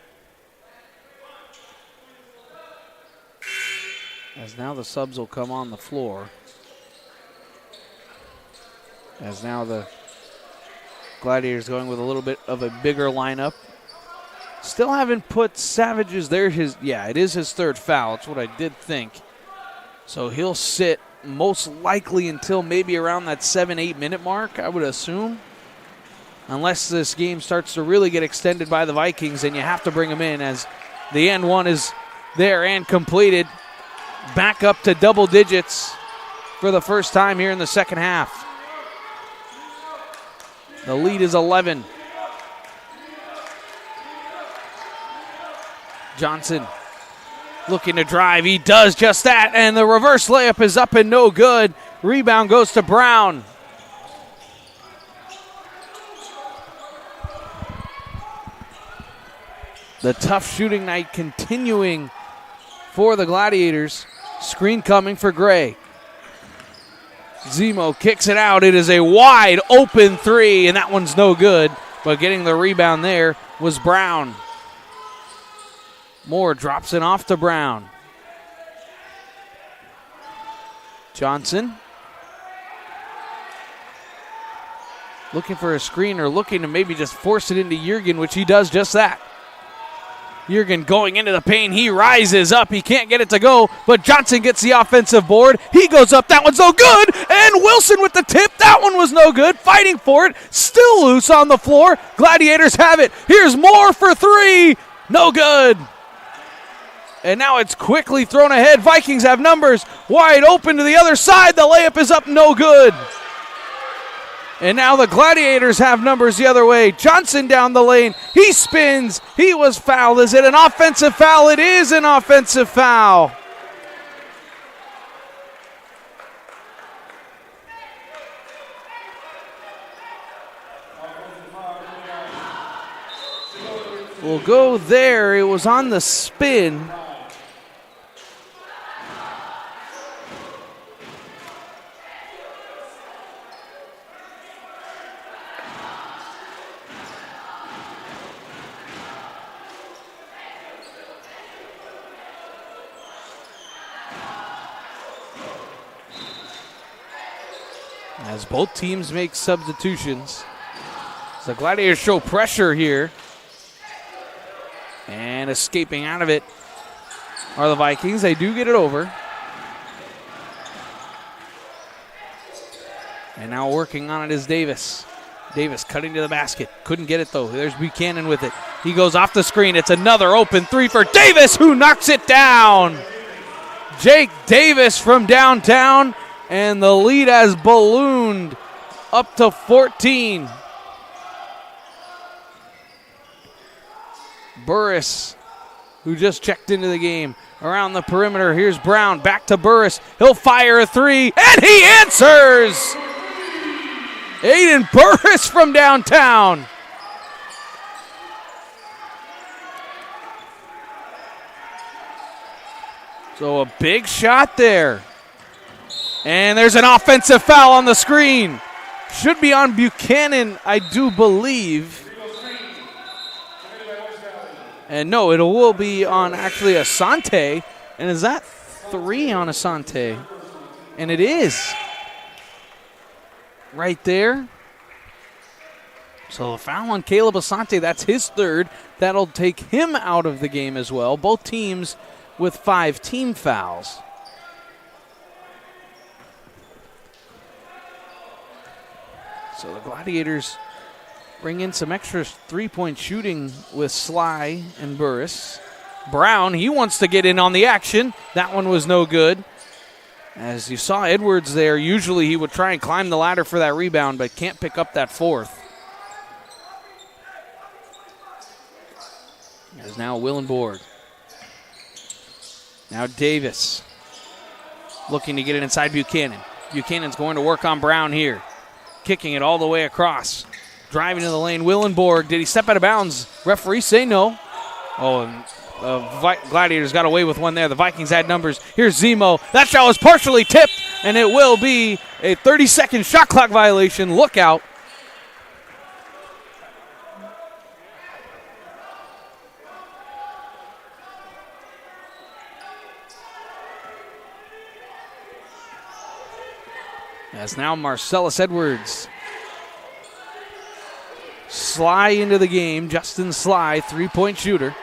As now the subs will come on the floor. As now the Gladiators going with a little bit of a bigger lineup. Still haven't put Savage's there. It is his third foul. That's what I did think. So he'll sit most likely until maybe around that 7-8 minute mark, I would assume. Unless this game starts to really get extended by the Vikings, and you have to bring him in, as the end one is there and completed. Back up to double digits for the first time here in the second half. The lead is 11. Johnson looking to drive. He does just that, and the reverse layup is up and no good. Rebound goes to Brown. The tough shooting night continuing for the Gladiators. Screen coming for Gray. Zemo kicks it out. It is a wide open 3, and that one's no good. But getting the rebound there was Brown. Moore drops it off to Brown. Johnson looking for a screen, or looking to maybe just force it into Jurgen, which he does just that. Jurgen going into the paint. He rises up. He can't get it to go, but Johnson gets the offensive board. He goes up. That one's no good. And Wilson with the tip. That one was no good. Fighting for it. Still loose on the floor. Gladiators have it. Here's Moore for 3. No good. And now it's quickly thrown ahead. Vikings have numbers. Wide open to the other side. The layup is up. No good. And now the Gladiators have numbers the other way. Johnson down the lane. He spins. He was fouled. Is it an offensive foul? It is an offensive foul. We'll go there. It was on the spin. As both teams make substitutions. The Gladiators show pressure here. And escaping out of it are the Vikings. They do get it over. And now working on it is Davis. Davis cutting to the basket. Couldn't get it, though. There's Buchanan with it. He goes off the screen. It's another open three for Davis, who knocks it down. Jake Davis from downtown, and the lead has ballooned up to 14. Burris, who just checked into the game, around the perimeter. Here's Brown, back to Burris. He'll fire a three, and he answers! Aiden Burris from downtown. So a big shot there. And there's an offensive foul on the screen. Should be on Buchanan, I do believe. And no, it will be on actually Asante. And is that 3 on Asante? And it is. Right there. So a foul on Caleb Asante. That's his third. That'll take him out of the game as well. Both teams with 5 team fouls. So the Gladiators bring in some extra three-point shooting with Sly and Burris. Brown, he wants to get in on the action. That one was no good. As you saw Edwards there, usually he would try and climb the ladder for that rebound, but can't pick up that fourth. There's now Willenborg. Now Davis looking to get it inside Buchanan. Buchanan's going to work on Brown here. Kicking it all the way across. Driving to the lane. Willenborg, did he step out of bounds? Referee say no. Oh, and Gladiators got away with one there. The Vikings had numbers. Here's Zemo. That shot was partially tipped, and it will be a 30-second shot clock violation. Look out. As now Marcellus Edwards. Sly into the game. Justin Sly, three-point shooter.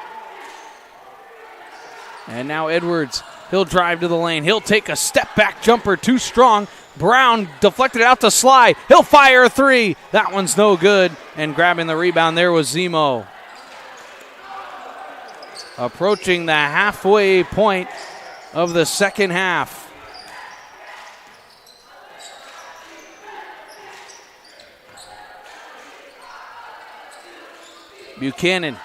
And now Edwards, he'll drive to the lane. He'll take a step-back jumper, too strong. Brown deflected it out to Sly. He'll fire a three. That one's no good. And grabbing the rebound there was Zemo. Approaching the halfway point of the second half. Buchanan.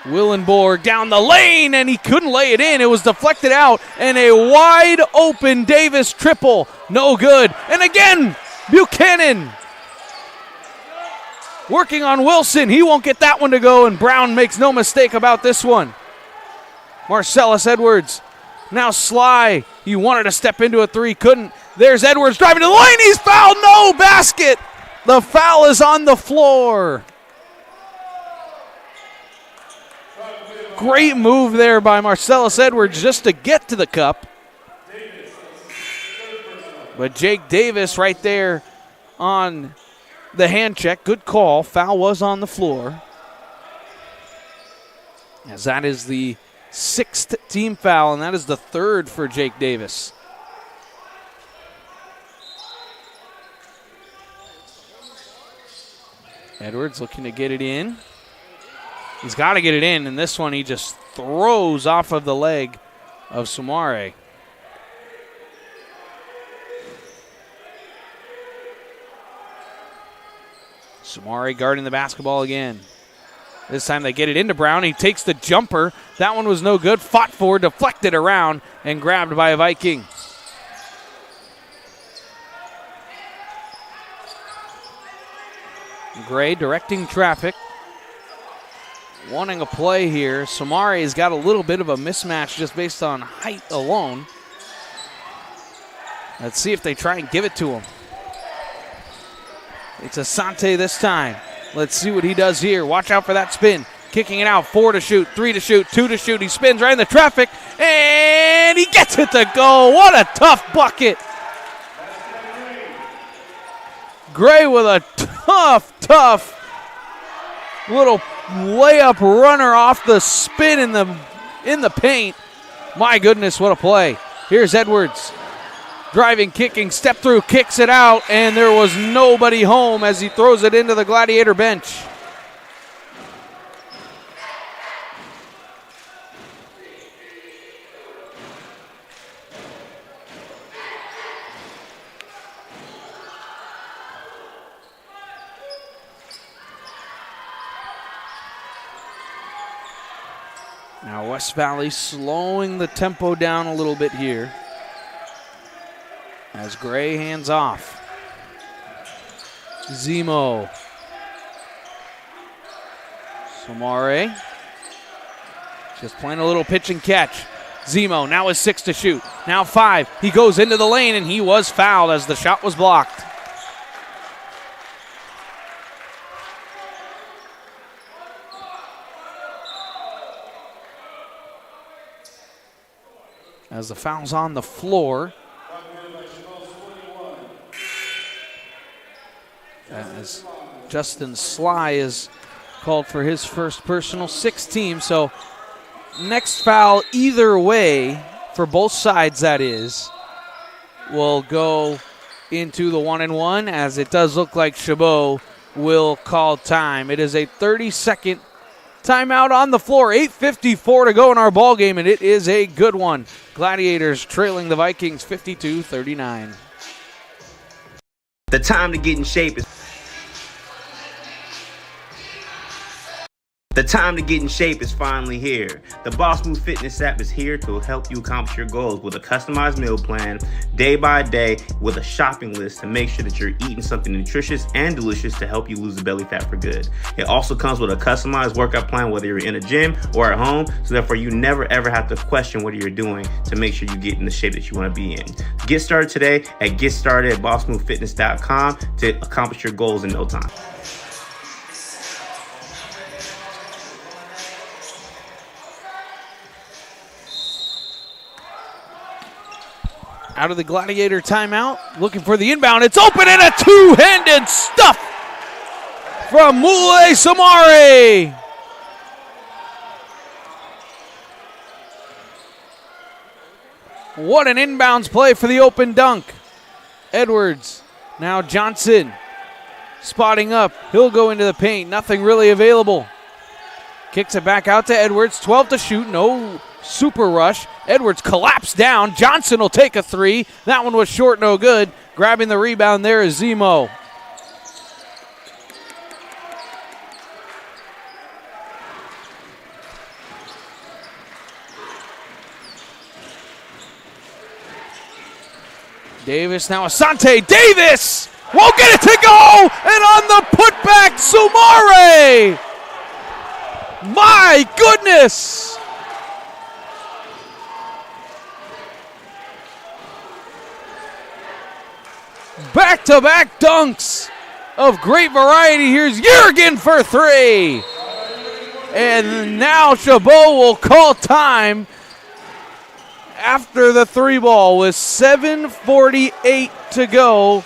Willenborg down the lane, and he couldn't lay it in. It was deflected out, and a wide open Davis triple. No good. And again, Buchanan working on Wilson. He won't get that one to go, and Brown makes no mistake about this one. Marcellus Edwards. Now Sly. He wanted to step into a three, couldn't. There's Edwards driving to the lane. He's fouled. No basket. The foul is on the floor. Great move there by Marcellus Edwards just to get to the cup. But Jake Davis right there on the hand check. Good call. Foul was on the floor. As that is the 6th team foul, and that is the 3rd for Jake Davis. Edwards looking to get it in. He's got to get it in, and this one he just throws off of the leg of Sumare. Sumare guarding the basketball again. This time they get it into Brown. He takes the jumper. That one was no good. Fought for, deflected around, and grabbed by a Viking. Gray directing traffic. Wanting a play here. Sumari's got a little bit of a mismatch just based on height alone. Let's see if they try and give it to him. It's Asante this time. Let's see what he does here. Watch out for that spin. Kicking it out. 4 to shoot, 3 to shoot, 2 to shoot. He spins right in the traffic, and he gets it to go. What a tough bucket. Gray with a tough little layup runner off the spin in the paint. My goodness, what a play. Here's Edwards. driving, kicking, step through, kicks it out, and there was nobody home as he throws it into the Gladiator bench. Now West Valley slowing the tempo down a little bit here as Gray hands off. Zemo. Somare just playing a little pitch and catch. Zemo now is 6 to shoot. Now 5. He goes into the lane and he was fouled as the shot was blocked. As the foul's on the floor. As Justin Sly is called for his first personal, 6th team. So next foul either way, for both sides that is, will go into the 1-and-1, as it does look like Chabot will call time. It is a 30-second timeout on the floor. 8:54 to go in our ball game, and it is a good one. Gladiators trailing the Vikings 52-39. The time to get in shape is finally here. The Boss Move Fitness app is here to help you accomplish your goals with a customized meal plan, day by day, with a shopping list to make sure that you're eating something nutritious and delicious to help you lose the belly fat for good. It also comes with a customized workout plan, whether you're in a gym or at home, so therefore you never ever have to question what you're doing to make sure you get in the shape that you want to be in. Get started today at GetStartedAtBossMoveFitness.com to accomplish your goals in no time. Out of the Gladiator timeout, looking for the inbound. It's open and a two-handed stuff from Mule Samari. What an inbounds play for the open dunk. Edwards, now Johnson, spotting up. He'll go into the paint. Nothing really available. Kicks it back out to Edwards. 12 to shoot. No super rush. Edwards collapsed down. Johnson will take a 3. That one was short, no good. Grabbing the rebound there is Zemo. Davis, now Asante Davis won't get it to go, and on the putback, Sumare. My goodness. Back-to-back dunks of great variety. Here's Jurgen for 3. And now Chabot will call time after the 3 ball with 7:48 to go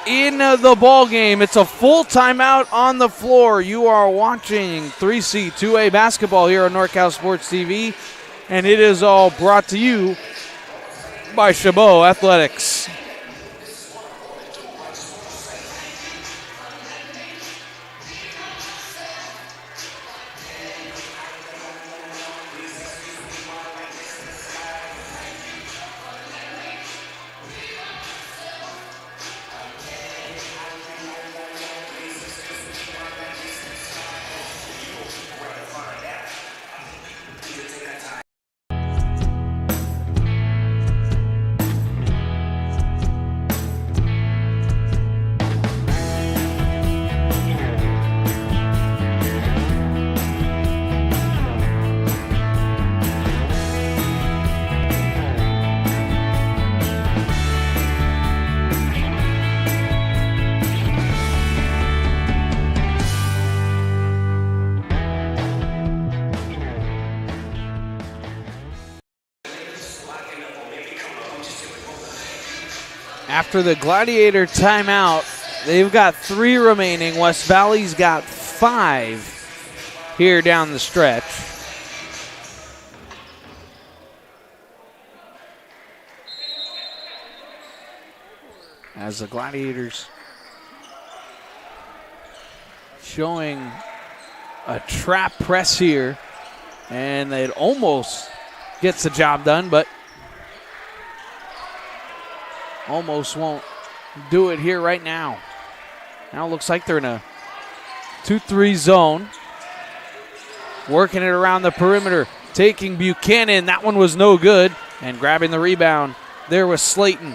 in the ball game. It's a full timeout on the floor. You are watching 3C 2A basketball here on NorCal Sports TV, and it is all brought to you by Chabot Athletics. After the Gladiator timeout, they've got 3 remaining. West Valley's got 5 here down the stretch. as the Gladiators showing a trap press here, and it almost gets the job done, but almost won't do it here right now. Now it looks like they're in a 2-3 zone, working it around the perimeter, taking Buchanan. That one was no good, and grabbing the rebound there was Slayton.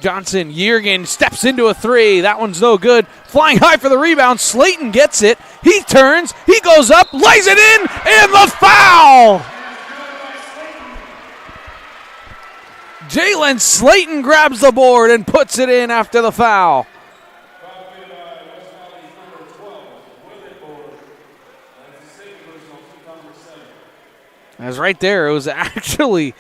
Johnson, Yergin steps into a three. That one's no good. Flying high for the rebound. Slayton gets it. He turns. He goes up, lays it in, and the foul! Jalen Slayton grabs the board and puts it in after the foul. As right there, it was actually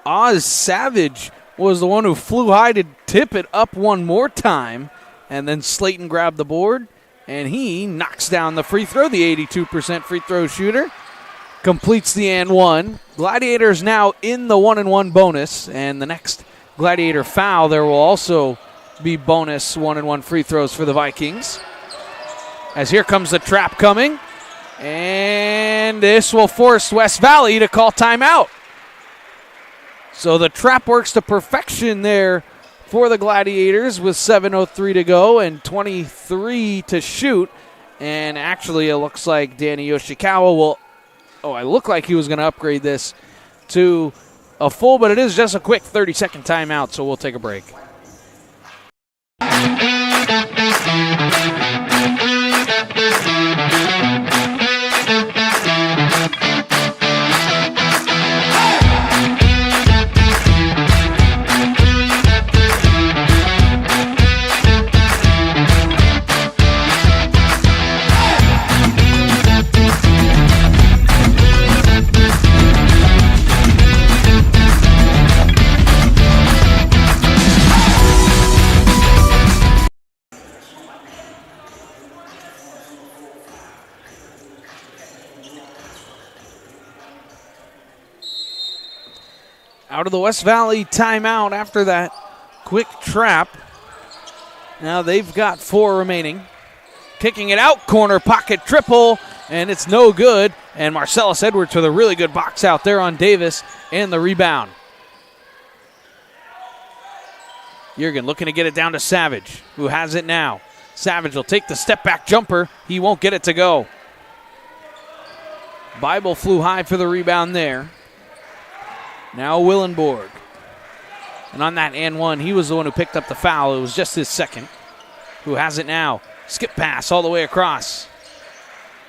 Oz Savage was the one who flew high to tip it up one more time, and then Slayton grabbed the board, and he knocks down the free throw. The 82% free throw shooter completes the and one. Gladiators now in the 1-and-1 bonus, and the next Gladiator foul, there will also be bonus 1-and-1 free throws for the Vikings. As here comes the trap coming, and this will force West Valley to call timeout. So the trap works to perfection there for the Gladiators with 7:03 to go and 23 to shoot. And actually, it looks like Danny Yoshikawa will... Oh, I look like he was going to upgrade this to a full, but it is just a quick 30-second timeout, so we'll take a break. Out of the West Valley timeout after that quick trap. Now they've got 4 remaining. Kicking it out, corner pocket triple, and it's no good. And Marcellus Edwards with a really good box out there on Davis and the rebound. Yergin looking to get it down to Savage, who has it now. Savage will take the step-back jumper. He won't get it to go. Bible flew high for the rebound there. Now Willenborg. And on that and one, he was the one who picked up the foul. It was just his second. Who has it now? Skip pass all the way across.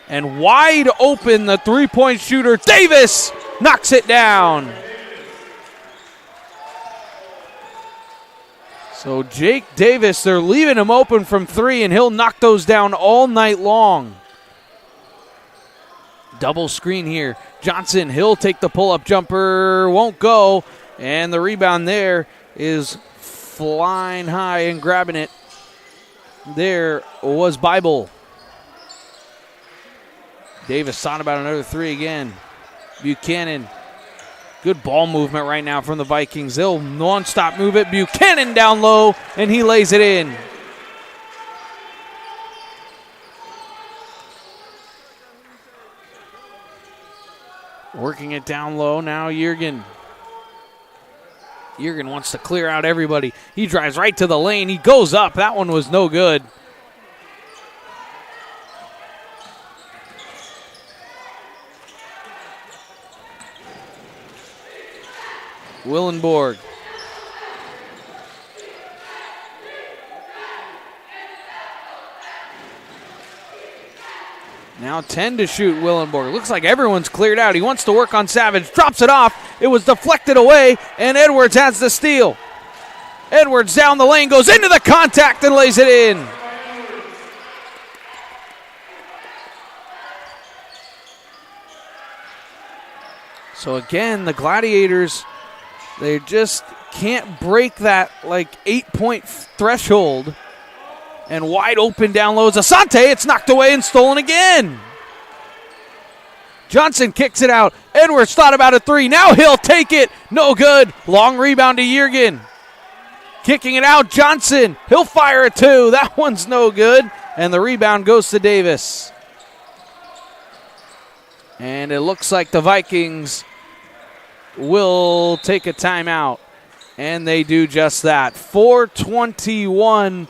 And wide open, the three-point shooter, Davis, knocks it down. So Jake Davis, they're leaving him open from three, and he'll knock those down all night long. Double screen here. Johnson, he'll take the pull-up jumper, won't go, and the rebound there is flying high and grabbing it. There was Bible. Davis thought about another three again. Buchanan, good ball movement right now from the Vikings. They'll non-stop move it. Buchanan down low, and he lays it in. Working it down low now, Yergin. Yergin wants to clear out everybody. He drives right to the lane. He goes up. That one was no good. Willenborg. Now 10 to shoot, Willenborg. Looks like everyone's cleared out. He wants to work on Savage. Drops it off. It was deflected away, and Edwards has the steal. Edwards down the lane, goes into the contact and lays it in. So again, the Gladiators, they just can't break that 8-point threshold. And wide open down low is Asante. It's knocked away and stolen again. Johnson kicks it out. Edwards thought about a three. Now he'll take it. No good. Long rebound to Yergin. Kicking it out, Johnson. He'll fire it too. That one's no good. And the rebound goes to Davis. And it looks like the Vikings will take a timeout. And they do just that. 4:21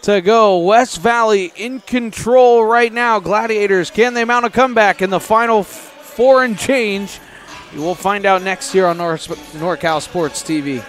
to go. West Valley in control right now. Gladiators, can they mount a comeback in the final 4 and change? We'll find out next year on NorCal Sports TV.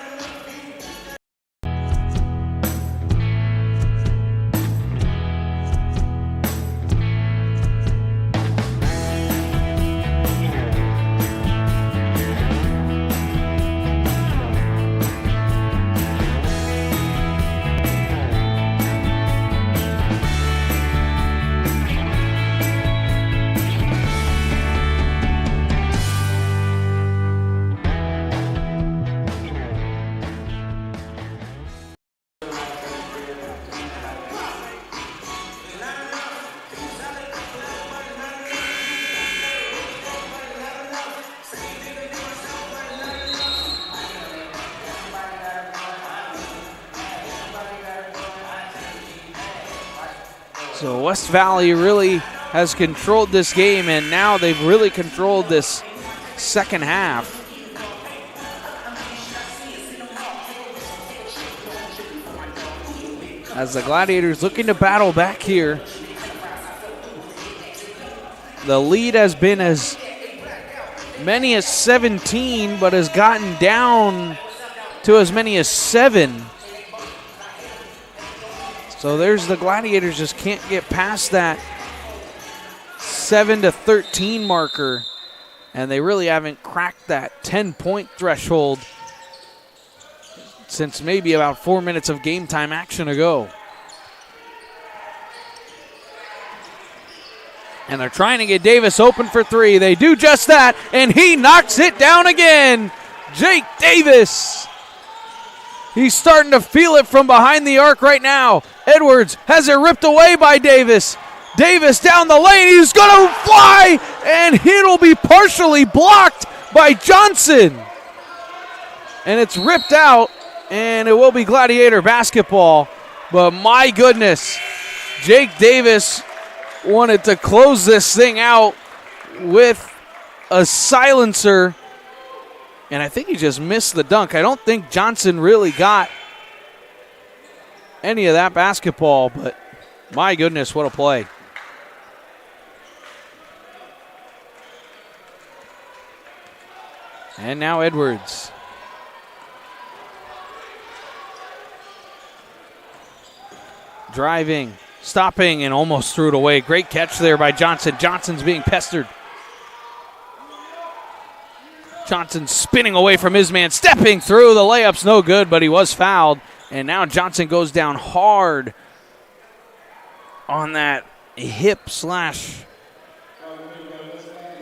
So West Valley really has controlled this game, and now they've really controlled this second half. As the Gladiators looking to battle back here. The lead has been as many as 17, but has gotten down to as many as 7. So there's the Gladiators just can't get past that 7-13 marker, and they really haven't cracked that 10-point threshold since maybe about 4 minutes of game time action ago. And they're trying to get Davis open for 3. They do just that, and he knocks it down again. Jake Davis. He's starting to feel it from behind the arc right now. Edwards has it ripped away by Davis. Davis down the lane. He's going to fly, and it'll be partially blocked by Johnson. And it's ripped out, and it will be Gladiator basketball. But my goodness, Jake Davis wanted to close this thing out with a silencer. And I think he just missed the dunk. I don't think Johnson really got any of that basketball, but my goodness, what a play. And now Edwards. Driving, stopping, and almost threw it away. Great catch there by Johnson. Johnson's being pestered. Johnson spinning away from his man, stepping through. The layup's no good, but he was fouled. And now Johnson goes down hard on that hip slash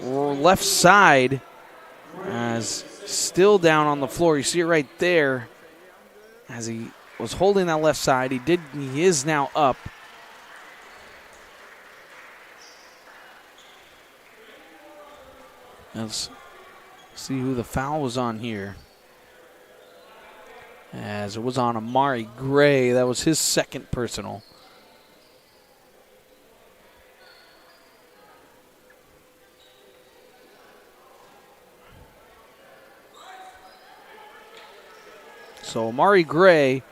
left side, as still down on the floor. You see it right there as he was holding that left side. He is now up. Let's see who the foul was on here. As it was on Amari Gray. That was his second personal. So Amari Gray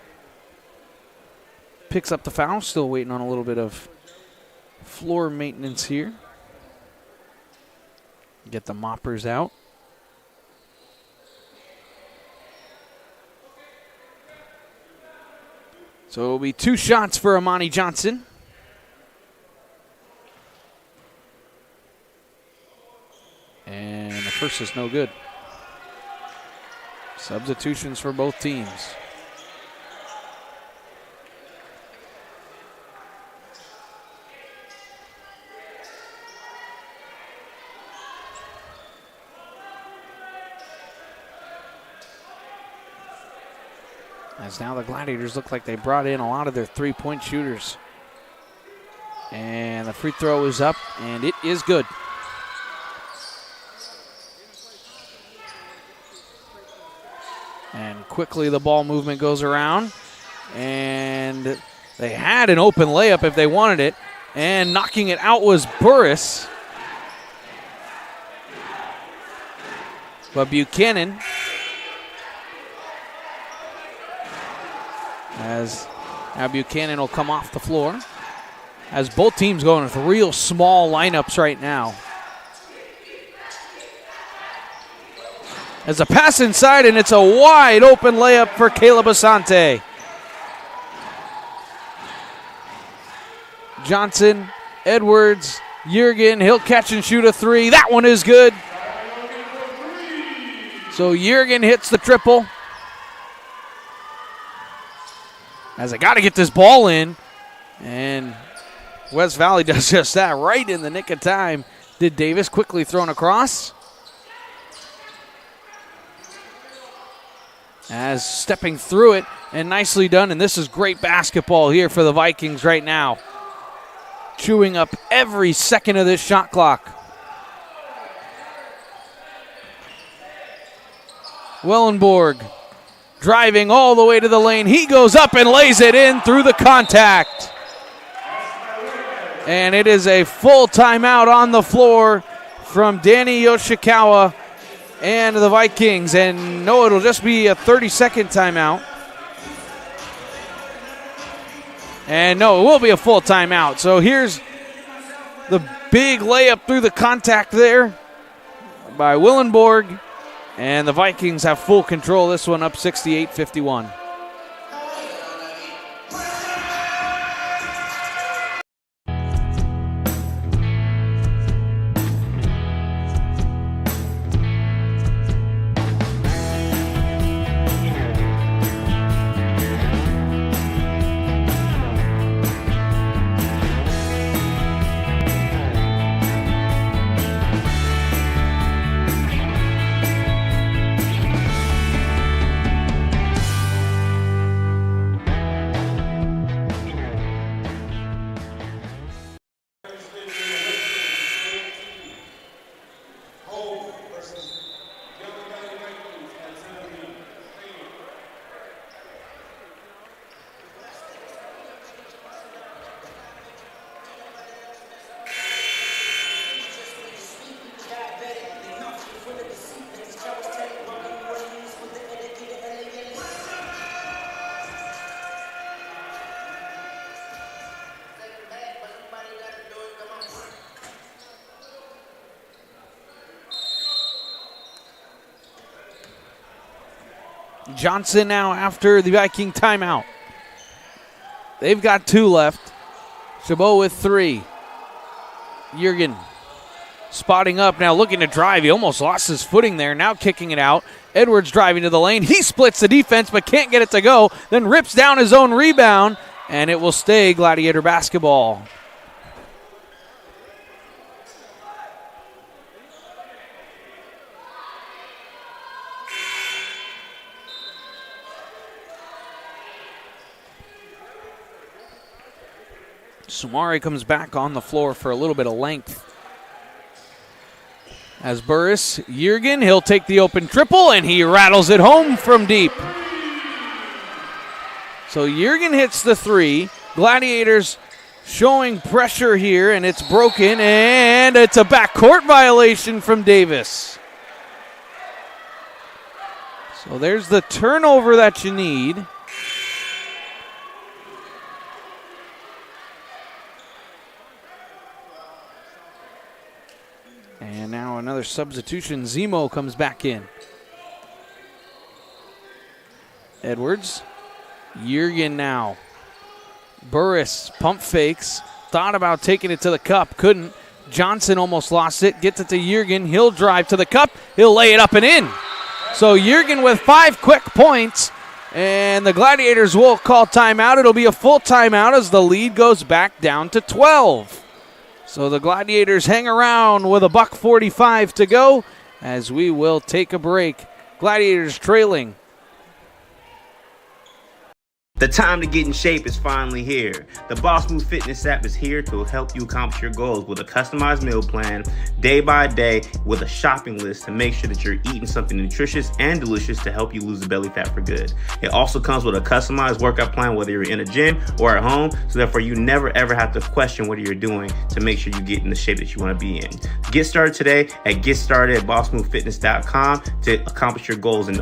picks up the foul. Still waiting on a little bit of floor maintenance here. Get the moppers out. So it'll be 2 shots for Amani Johnson. And the first is no good. Substitutions for both teams. As now the Gladiators look like they brought in a lot of their three-point shooters. And the free throw is up, and it is good. And quickly the ball movement goes around. And they had an open layup if they wanted it. And knocking it out was Burris. But Buchanan, now Buchanan will come off the floor. As both teams going with real small lineups right now. As a pass inside, and it's a wide open layup for Caleb Asante. Johnson, Edwards, Juergen, he'll catch and shoot a three. That one is good. So Juergen hits the triple. As I got to get this ball in. And West Valley does just that right in the nick of time. Did Davis quickly thrown across. As stepping through it and nicely done. And this is great basketball here for the Vikings right now. Chewing up every second of this shot clock. Wellenborg driving all the way to the lane. He goes up and lays it in through the contact. And it is a full timeout on the floor from Danny Yoshikawa and the Vikings. And no, it'll just be a 30-second timeout. And no, it will be a full timeout. So here's the big layup through the contact there by Wellenborg. And the Vikings have full control. This one up 68-51. Johnson now after the Viking timeout. They've got 2 left. Chabot with 3. Juergen spotting up now, looking to drive. He almost lost his footing there. Now kicking it out. Edwards driving to the lane. He splits the defense but can't get it to go. Then rips down his own rebound, and it will stay Gladiator basketball. Sumari comes back on the floor for a little bit of length. As Burris, Juergen, he'll take the open triple, and he rattles it home from deep. So Juergen hits the 3. Gladiators showing pressure here, and it's broken, and it's a backcourt violation from Davis. So there's the turnover that you need. And now another substitution. Zemo comes back in. Edwards. Juergen now. Burris pump fakes. Thought about taking it to the cup. Couldn't. Johnson almost lost it. Gets it to Juergen. He'll drive to the cup. He'll lay it up and in. So Juergen with 5 quick points. And the Gladiators will call timeout. It'll be a full timeout as the lead goes back down to 12. So the Gladiators hang around with $1:45 to go as we will take a break. Gladiators trailing The time to get in shape is finally here. The Boss Move Fitness app is here to help you accomplish your goals with a customized meal plan, day by day, with a shopping list to make sure that you're eating something nutritious and delicious to help you lose the belly fat for good. It also comes with a customized workout plan, whether you're in a gym or at home, so therefore you never ever have to question what you're doing to make sure you get in the shape that you want to be in. Get started today at GetStartedAtBossMoveFitness.com to accomplish your goals in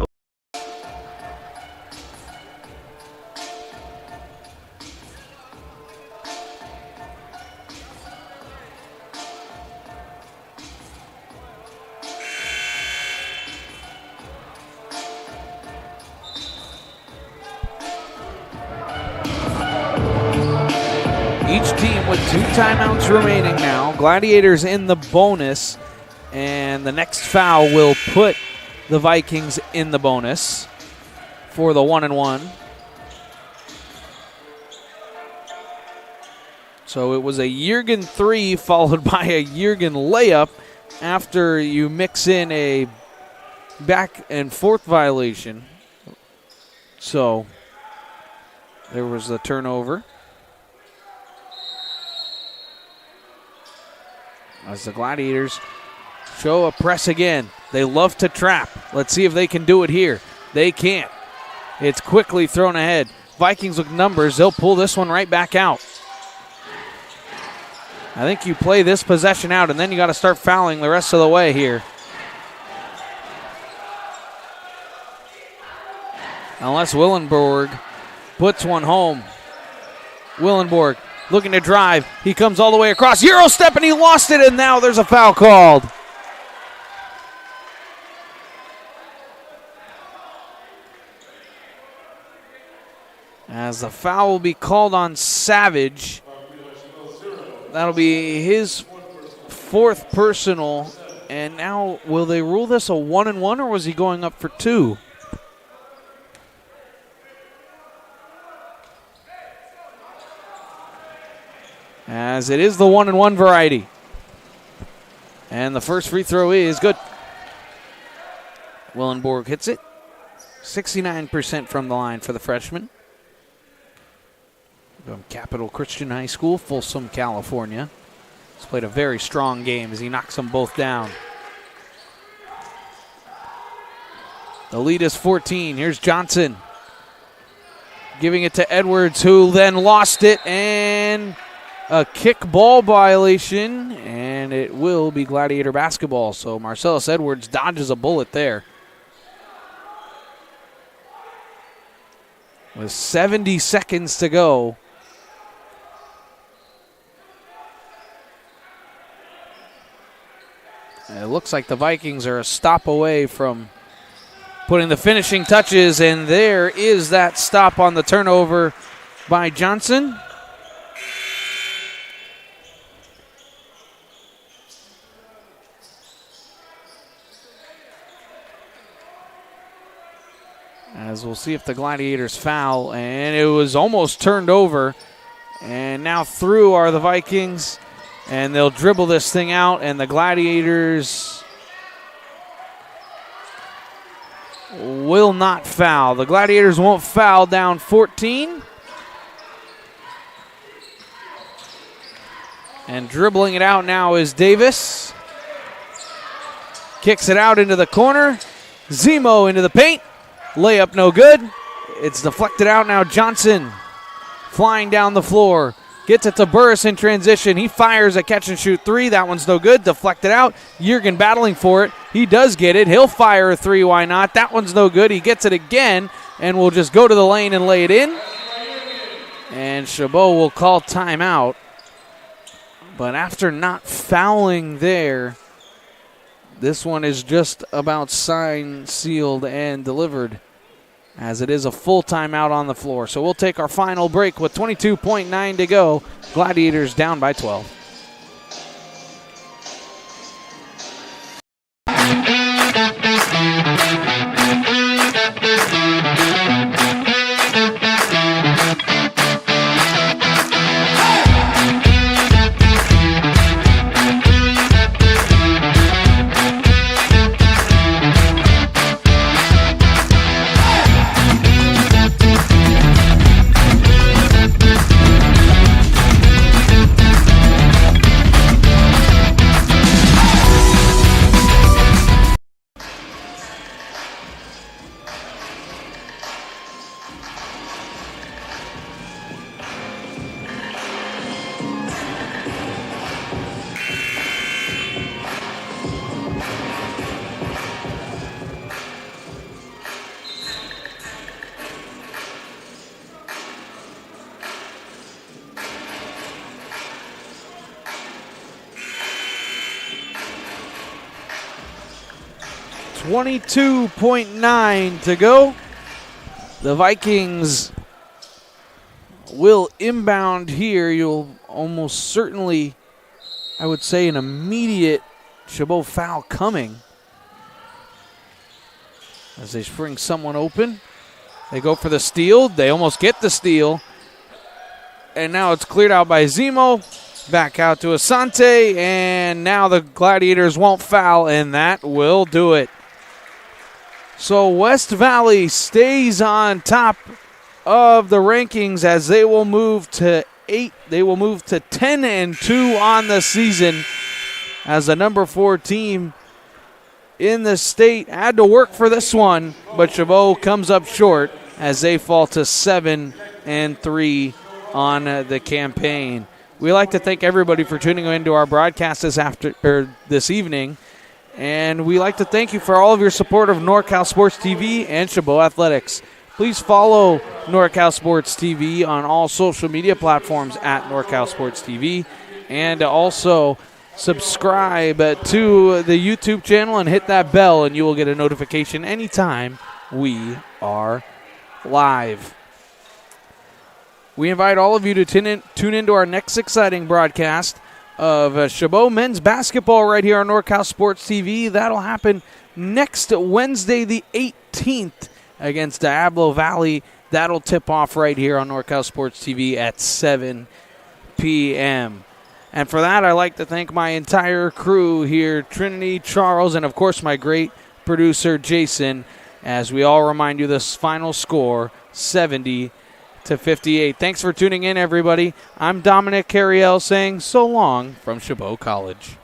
Each team with 2 timeouts remaining now. Gladiators in the bonus, and the next foul will put the Vikings in the bonus for the 1-and-1. So it was a Jürgen 3 followed by a Jürgen layup after you mix in a back and forth violation. So there was the turnover. As the Gladiators show a press again. They love to trap. Let's see if they can do it here. They can't. It's quickly thrown ahead. Vikings with numbers. They'll pull this one right back out. I think you play this possession out, and then you got to start fouling the rest of the way here. Unless Willenborg puts one home. Willenborg looking to drive. He comes all the way across. Euro step, and he lost it, and now there's a foul called. As the foul will be called on Savage. That'll be his 4th personal. And now, will they rule this a 1-and-1, or was he going up for 2? As it is the 1-and-1 variety. And the first free throw is good. Willenborg hits it. 69% from the line for the freshman. From Capital Christian High School, Folsom, California. He's played a very strong game as he knocks them both down. The lead is 14. Here's Johnson. Giving it to Edwards, who then lost it, and a kick ball violation, and it will be Gladiator basketball. So Marcellus Edwards dodges a bullet there. With 70 seconds to go. And it looks like the Vikings are a stop away from putting the finishing touches, and there is that stop on the turnover by Johnson. As we'll see if the Gladiators foul, and it was almost turned over. And now through are the Vikings, and they'll dribble this thing out, and the Gladiators will not foul. The Gladiators won't foul, down 14. And dribbling it out now is Davis. Kicks it out into the corner. Zemo into the paint. Layup no good. It's deflected out now. Johnson flying down the floor. Gets it to Burris in transition. He fires a catch-and-shoot 3. That one's no good. Deflected out. Jürgen battling for it. He does get it. He'll fire a 3. Why not? That one's no good. He gets it again, and will just go to the lane and lay it in. And Chabot will call timeout. But after not fouling there, this one is just about signed, sealed, and delivered, as it is a full timeout on the floor. So we'll take our final break with 22.9 to go. Gladiators down by 12. 22.9 to go. The Vikings will inbound here. You'll almost certainly, I would say, an immediate Chabot foul coming as they spring someone open. They go for the steal. They almost get the steal. And now it's cleared out by Zemo. Back out to Asante. And now the Gladiators won't foul, and that will do it. So West Valley stays on top of the rankings as they will move to 8. They will move to 10-2 on the season as the number 4 team in the state. Had to work for this one, but Chabot comes up short as they fall to 7-3 on the campaign. We'd like to thank everybody for tuning into our broadcast this evening. And we'd like to thank you for all of your support of NorCal Sports TV and Chabot Athletics. Please follow NorCal Sports TV on all social media platforms at NorCal Sports TV. And also subscribe to the YouTube channel and hit that bell, and you will get a notification anytime we are live. We invite all of you to tune into our next exciting broadcast of Chabot men's basketball right here on NorCal Sports TV. That'll happen next Wednesday the 18th against Diablo Valley. That'll tip off right here on NorCal Sports TV at 7 p.m. And for that, I'd like to thank my entire crew here, Trinity, Charles, and of course my great producer, Jason, as we all remind you this final score, 70-58. Thanks for tuning in, everybody. I'm Dominic Carriel saying so long from Chabot College.